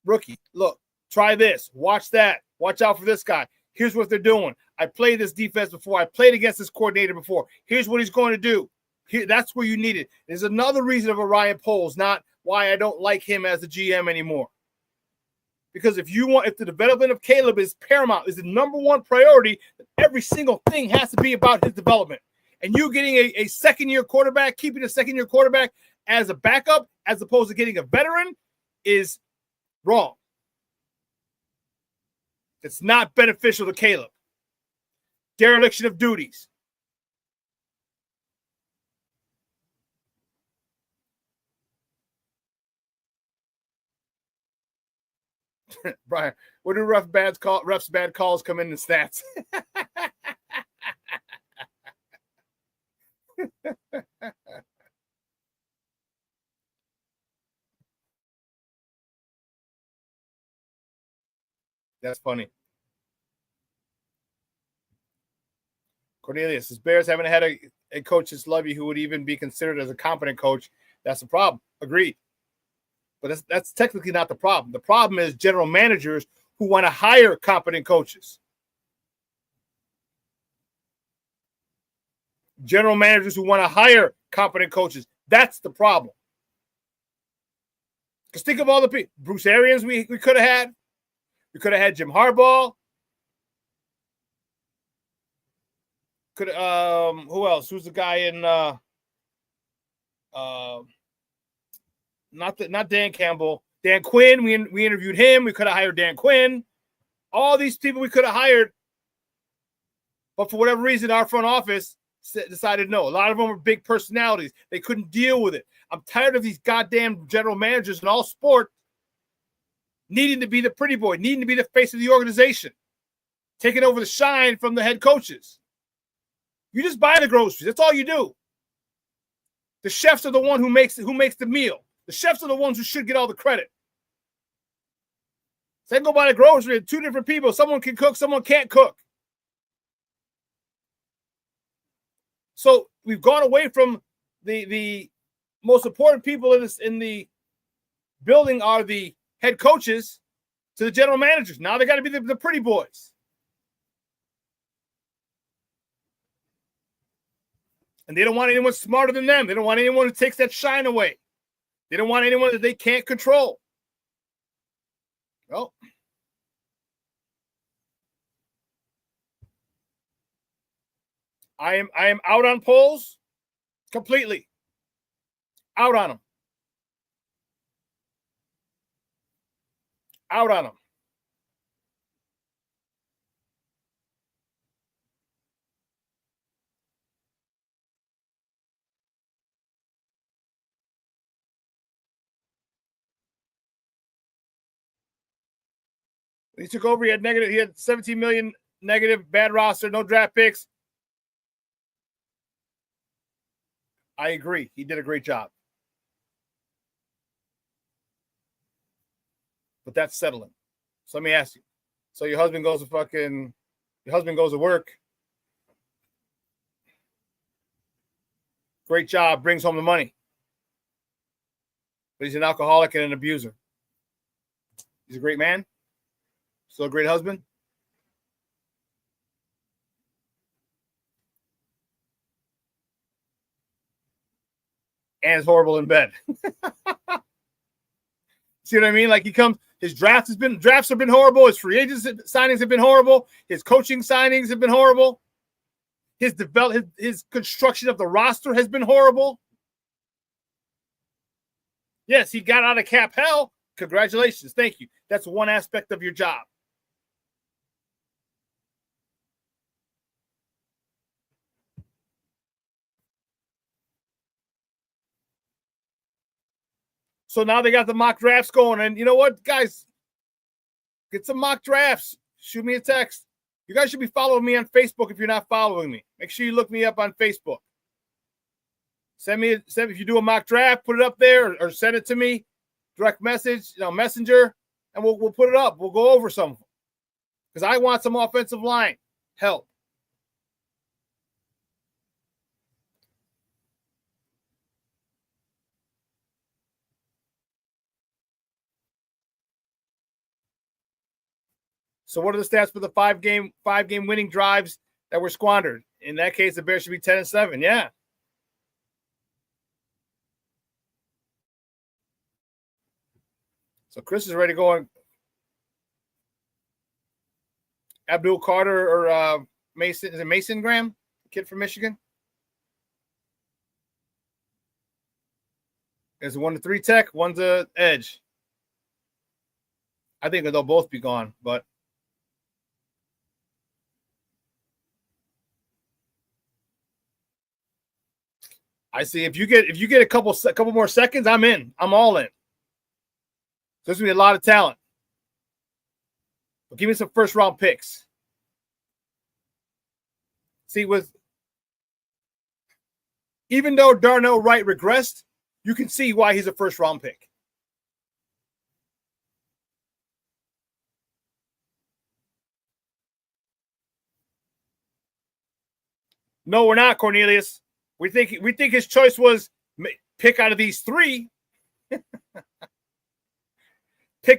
[SPEAKER 6] rookie, look, try this, watch that, watch out for this guy. Here's what they're doing. I played this defense before. I played against this coordinator before. Here's what he's going to do. That's where you need it. There's another reason of a Ryan Poles, not why I don't like him as the GM anymore. Because if the development of Caleb is paramount, is the number one priority, every single thing has to be about his development. And you getting a second-year quarterback, keeping a second-year quarterback as a backup, as opposed to getting a veteran, is wrong. It's not beneficial to Caleb. Dereliction of duties. Brian, where do refs bad calls come in the stats? That's funny. Cornelius, the Bears haven't had a coach as Lovey who would even be considered as a competent coach. That's the problem. Agreed. But that's technically not the problem. The problem is general managers who want to hire competent coaches. General managers who want to hire competent coaches. That's the problem. Because think of all the people. Bruce Arians we could have had. We could have had Jim Harbaugh. Who else? Who's the guy in not Dan Campbell, Dan Quinn. We interviewed him. We could have hired Dan Quinn. All these people we could have hired, but for whatever reason, our front office decided no. A lot of them were big personalities. They couldn't deal with it. I'm tired of these goddamn general managers in all sport needing to be the pretty boy, needing to be the face of the organization, taking over the shine from the head coaches. You just buy the groceries. That's all you do. The chefs are the one who makes the meal. The chefs are the ones who should get all the credit. So they go buy the groceries. 2 different people. Someone can cook. Someone can't cook. So we've gone away from the most important people in the building are the head coaches to the general managers. Now they got to be the pretty boys. And they don't want anyone smarter than them. They don't want anyone who takes that shine away. They don't want anyone that they can't control. Well, I am out on Poles completely. Out on them. Out on them. When he took over, he had 17 million negative, bad roster, no draft picks. I agree. He did a great job. But that's settling. So let me ask you. So your husband goes to work. Great job, brings home the money. But he's an alcoholic and an abuser. He's a great man. Still a great husband. And is horrible in bed. See what I mean? Like he comes, his drafts have been horrible. His free agent signings have been horrible. His coaching signings have been horrible. His construction of the roster has been horrible. Yes, he got out of cap hell. Congratulations. Thank you. That's one aspect of your job. So now they got the mock drafts going. And you know what, guys? Get some mock drafts. Shoot me a text. You guys should be following me on Facebook if you're not following me. Make sure you look me up on Facebook. Send if you do a mock draft, put it up there or send it to me. Direct message, messenger, and we'll put it up. We'll go over some. Because I want some offensive line help. So what are the stats for the five game winning drives that were squandered? In that case, the Bears should be 10-7. Yeah. So Chris is ready to go on Abdul Carter or Mason. Is it Mason Graham? Kid from Michigan. There's one to 3 tech, one's a edge. I think they'll both be gone, but I see if you get a couple more seconds, I'm in. I'm all in. There's going to be a lot of talent. But give me some first round picks. See, even though Darnell Wright regressed, you can see why he's a first round pick. No, we're not, Cornelius. We think his choice was pick out of these 3.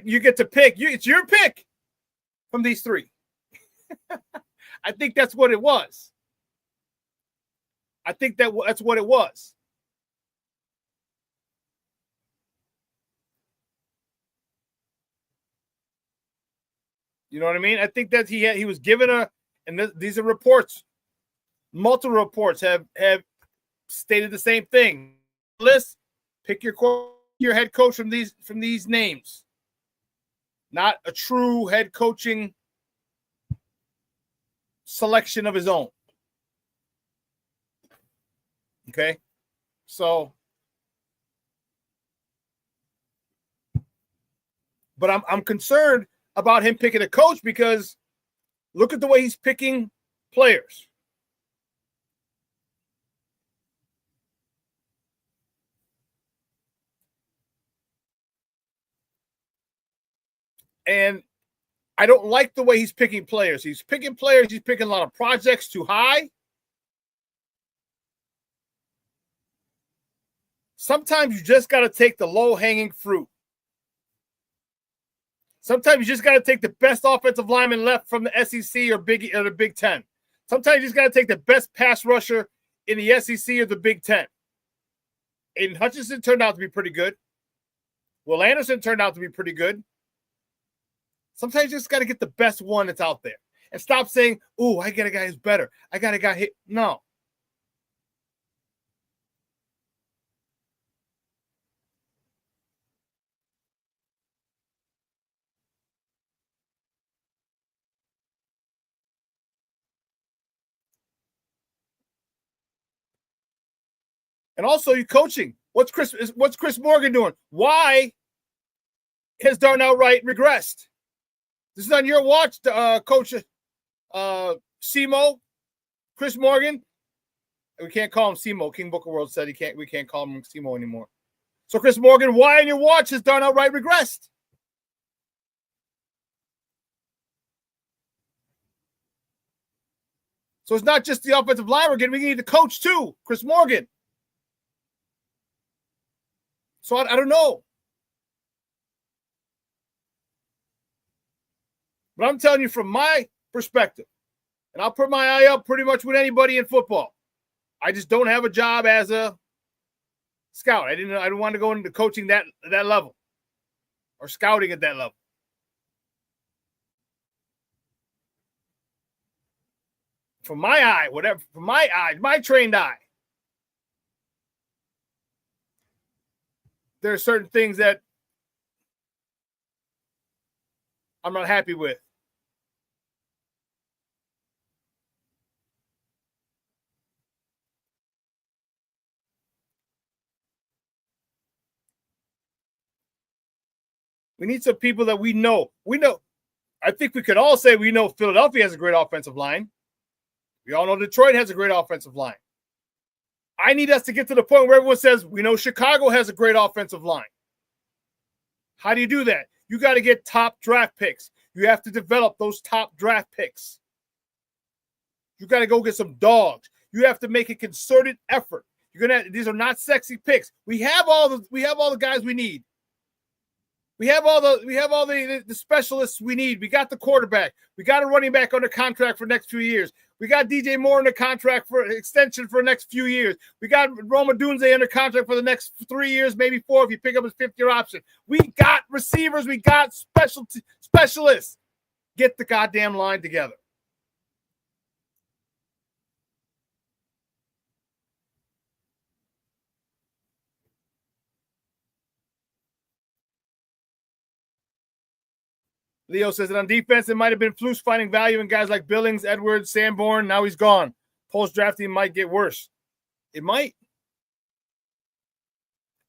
[SPEAKER 6] You get to pick. It's your pick from these 3. I think that's what it was. I think that's what it was. You know what I mean? I think that he was given these are reports. Multiple reports have stated the same thing. List, pick your head coach from these names. Not a true head coaching selection of his own. Okay? So, but I'm concerned about him picking a coach because look at the way he's picking players. And I don't like the way he's picking players. He's picking a lot of projects too high. Sometimes you just got to take the low-hanging fruit. Sometimes you just got to take the best offensive lineman left from the SEC or the Big Ten. Sometimes you just got to take the best pass rusher in the SEC or the Big Ten. Aiden Hutchinson turned out to be pretty good. Will Anderson turned out to be pretty good. Sometimes you just got to get the best one that's out there and stop saying, "Ooh, I got a guy who's better. I got a guy hit." No. And also, you coaching. What's Chris Morgan doing? Why has Darnell Wright regressed? This is on your watch, Coach Simo, Chris Morgan. We can't call him Simo. King Booker World said we can't call him Simo anymore. So, Chris Morgan, why on your watch has Darnell Wright regressed? So it's not just the offensive line we're getting. We need the coach too, Chris Morgan. So I don't know. But I'm telling you from my perspective, and I'll put my eye up pretty much with anybody in football. I just don't have a job as a scout. I didn't want to go into coaching that level or scouting at that level. From my eye, my trained eye, there are certain things that I'm not happy with. We need some people that we know. I think we could all say we know Philadelphia has a great offensive line. We all know Detroit has a great offensive line. I need us to get to the point where everyone says we know Chicago has a great offensive line. How do you do that? You got to get top draft picks. You have to develop those top draft picks. You got to go get some dogs. You have to make a concerted effort. These are not sexy picks. We have all the guys we need. We have all the specialists we need. We got the quarterback. We got a running back under contract for the next few years. We got DJ Moore under contract for extension for the next few years. We got Roma Dunze under contract for the next 3 years, maybe 4 if you pick up his 5th-year option. We got receivers. We got specialists. Get the goddamn line together. Leo says that on defense, it might have been flukes finding value in guys like Billings, Edwards, Sanborn. Now he's gone. Post-drafting might get worse. It might.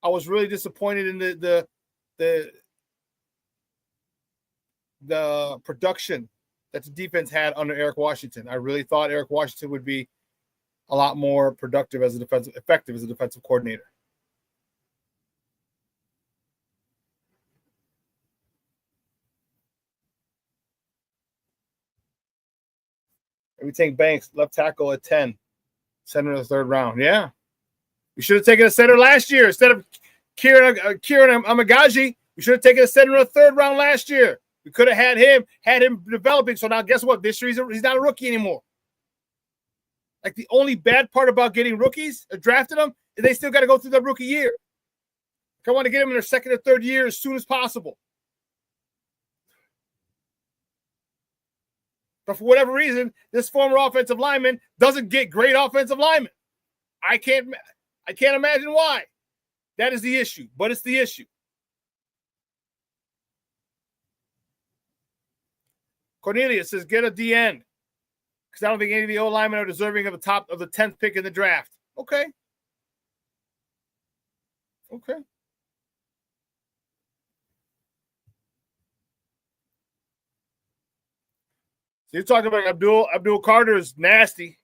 [SPEAKER 6] I was really disappointed in the production that the defense had under Eric Washington. I really thought Eric Washington would be a lot more effective as a defensive coordinator. We take Banks, left tackle at 10, center of the 3rd round. Yeah. We should have taken a center last year instead of Kieran Amagaji. We should have taken a center of the 3rd round last year. We could have had him developing. So now guess what? This year he's not a rookie anymore. Like the only bad part about getting rookies or drafting them is they still got to go through their rookie year. I want to get them in their 2nd or 3rd year as soon as possible. But for whatever reason, this former offensive lineman doesn't get great offensive linemen. I can't imagine why. That is the issue, but it's the issue. Cornelius says, get a DN. Because I don't think any of the old linemen are deserving of the top of the 10th pick in the draft. Okay. So you're talking about Abdul Carter is nasty.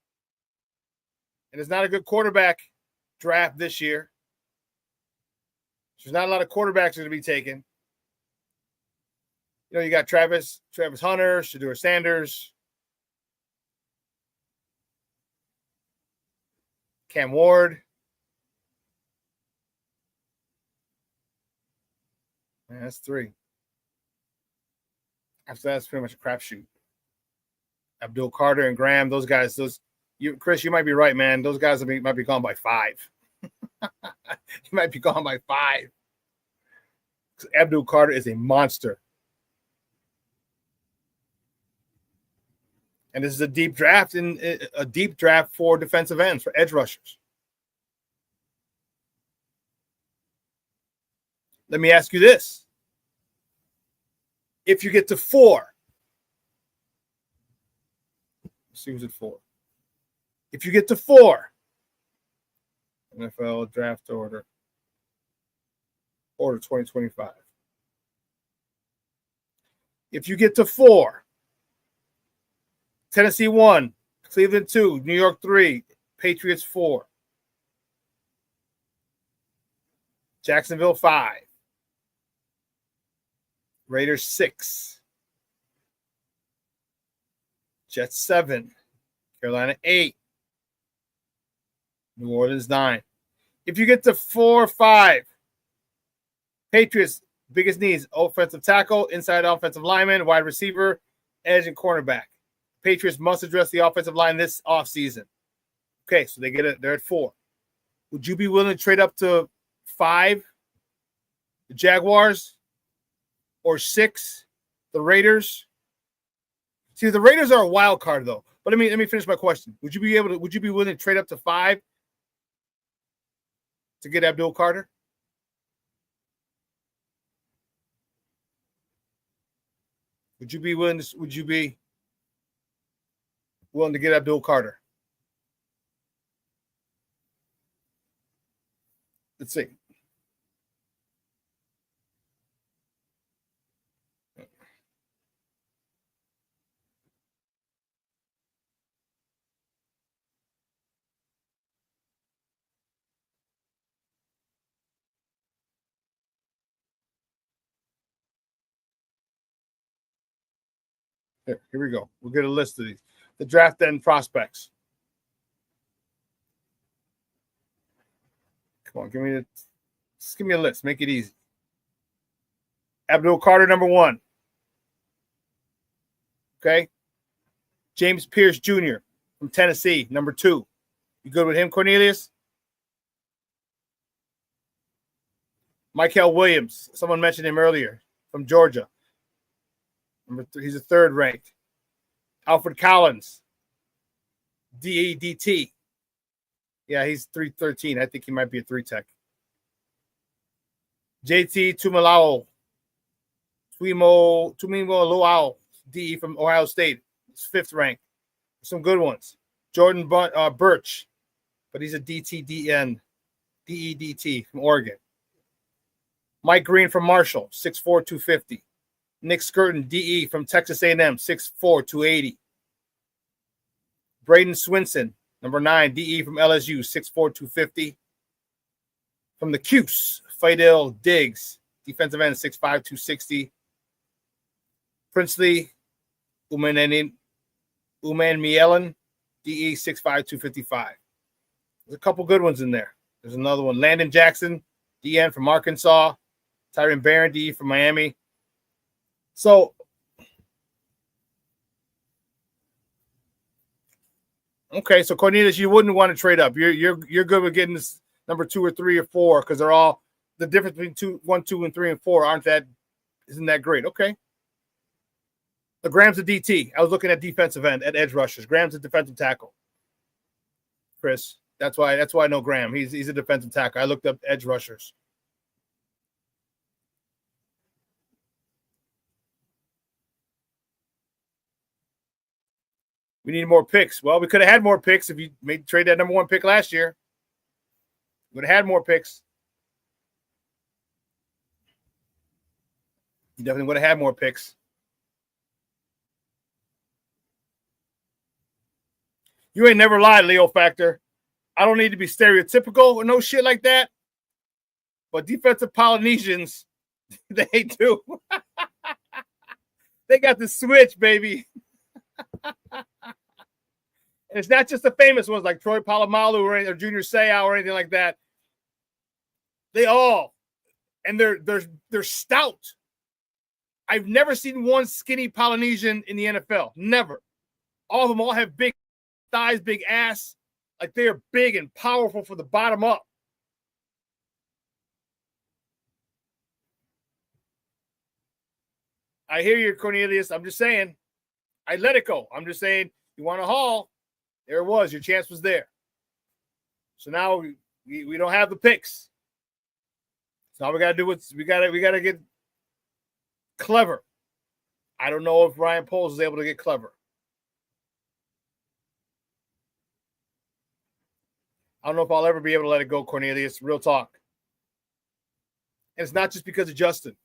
[SPEAKER 6] And it's not a good quarterback draft this year. There's not a lot of quarterbacks going to be taken. You know, you got Travis Hunter, Shedeur Sanders, Cam Ward. Man, that's 3. After that's pretty much a crapshoot. Abdul Carter and Graham, those guys, Chris, you might be right, man. Those guys might be gone by 5. He might be gone by 5. Abdul Carter is a monster. And this is a deep draft for defensive ends, for edge rushers. Let me ask you this. If you get to 4, let's see who's at 4. If you get to 4, NFL draft order 2025. If you get to 4, Tennessee 1, Cleveland 2, New York 3, Patriots 4, Jacksonville 5, Raiders 6, Jets 7, Carolina 8, New Orleans 9. If you get to 4 or 5, Patriots, biggest needs, offensive tackle, inside offensive lineman, wide receiver, edge, and cornerback. Patriots must address the offensive line this offseason. Okay, so they're at 4. Would you be willing to trade up to 5? The Jaguars? or 6, the Raiders. See, the Raiders are a wild card though. But let me finish my question. Would you be willing to trade up to 5 to get Abdul Carter? Would you be willing to get Abdul Carter? Let's see. Here we go. We'll get a list of these. The draft end prospects. Come on, give me a list. Make it easy. Abdul Carter, number 1. Okay. James Pierce Jr. from Tennessee, number 2. You good with him, Cornelius? Michael Williams. Someone mentioned him earlier from Georgia. Number 3, he's a 3rd ranked. Alfred Collins, DEDT. Yeah, he's 313. I think he might be a 3 tech. JT Tuimoloau, DE from Ohio State. He's 5th ranked. Some good ones. Jordan Birch, but he's a DTDN, DEDT from Oregon. Mike Green from Marshall, 6'4", 250. Nick Skirton, DE from Texas A&M, 6'4", 280. Braden Swinson, number 9, DE from LSU, 6'4", 250. From the Cuse, Fidel Diggs, defensive end, 6'5", 260. Princely Umanmielen, DE, 6'5", 255. There's a couple good ones in there. There's another one. Landon Jackson, DN from Arkansas. Tyron Barron, DE from Miami. So, okay, so Cornelius, you wouldn't want to trade up. You're good with getting this number 2 or 3 or 4 because they're all the difference between 1, 2, and 3 and 4 isn't that great? Okay. The Graham's a DT. I was looking at defensive end at edge rushers. Graham's a defensive tackle. Chris, that's why I know Graham. He's a defensive tackle. I looked up edge rushers. We need more picks. Well, we could have had more picks if you trade that number 1 pick last year. Would have had more picks. You definitely would have had more picks. You ain't never lied, Leo Factor. I don't need to be stereotypical or no shit like that. But defensive Polynesians, they do. They got the switch, baby. And it's not just the famous ones like Troy Polamalu or Junior Seau or anything like that. They all, and they're stout. I've never seen one skinny Polynesian in the NFL. Never. All of them all have big thighs, big ass. Like they are big and powerful from the bottom up. I hear you, Cornelius. I'm just saying. I let it go. I'm just saying, you want a haul. There it was. Your chance was there. So now we don't have the picks. So all we gotta do is we gotta get clever. I don't know if Ryan Poles is able to get clever. I don't know if I'll ever be able to let it go, Cornelius. Real talk. And it's not just because of Justin.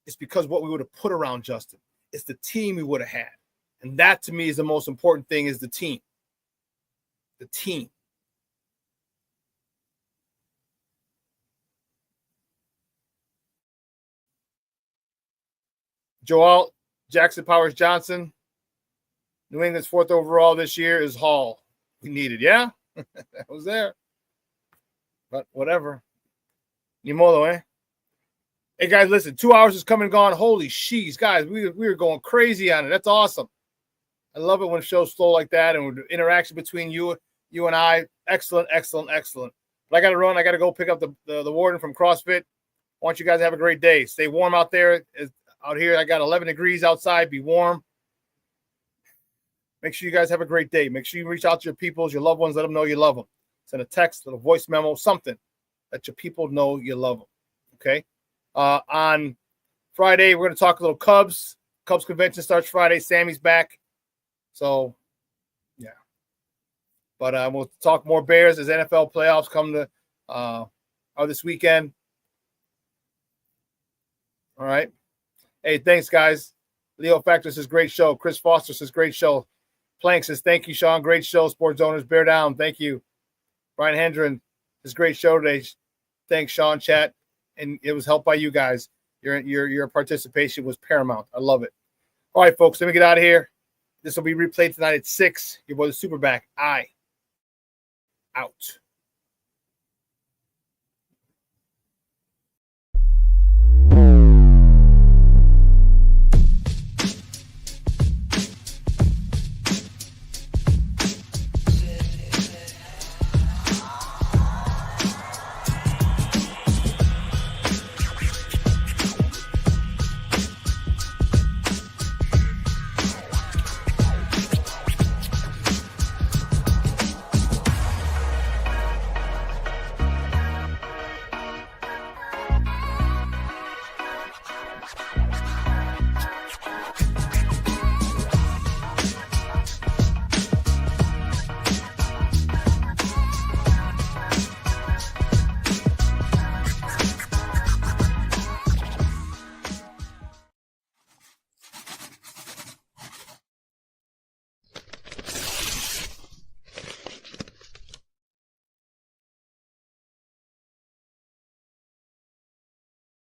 [SPEAKER 6] It's because what we would have put around Justin. It's the team we would have had. And that to me is the most important thing is the team. The team. Joel Jackson Powers Johnson. New England's 4th overall this year is Hall. We needed, yeah? That was there. But whatever. Ni modo, eh? Hey, guys, listen. 2 hours is come and gone. Holy sheesh, guys. We were going crazy on it. That's awesome. I love it when shows flow like that and interaction between you and I. Excellent, excellent, excellent. But I got to run. I got to go pick up the warden from CrossFit. I want you guys to have a great day. Stay warm out there. Out here, I got 11 degrees outside. Be warm. Make sure you guys have a great day. Make sure you reach out to your peoples, your loved ones. Let them know you love them. Send a text, a little voice memo, something. Let your people know you love them. Okay? On Friday, we're going to talk a little Cubs. Cubs convention starts Friday. Sammy's back. So, yeah. But we'll talk more Bears as NFL playoffs come to this weekend. All right. Hey, thanks, guys. Leo Factor says great show. Chris Foster says great show. Plank says thank you, Shawn. Great show. Sports owners, bear down. Thank you. Brian Hendren says great show today. Thanks, Shawn. Chat, and it was helped by you guys. Your participation was paramount. I love it. All right, folks, let me get out of here. This will be replayed tonight at 6. Your boy, the SuperBack. Out.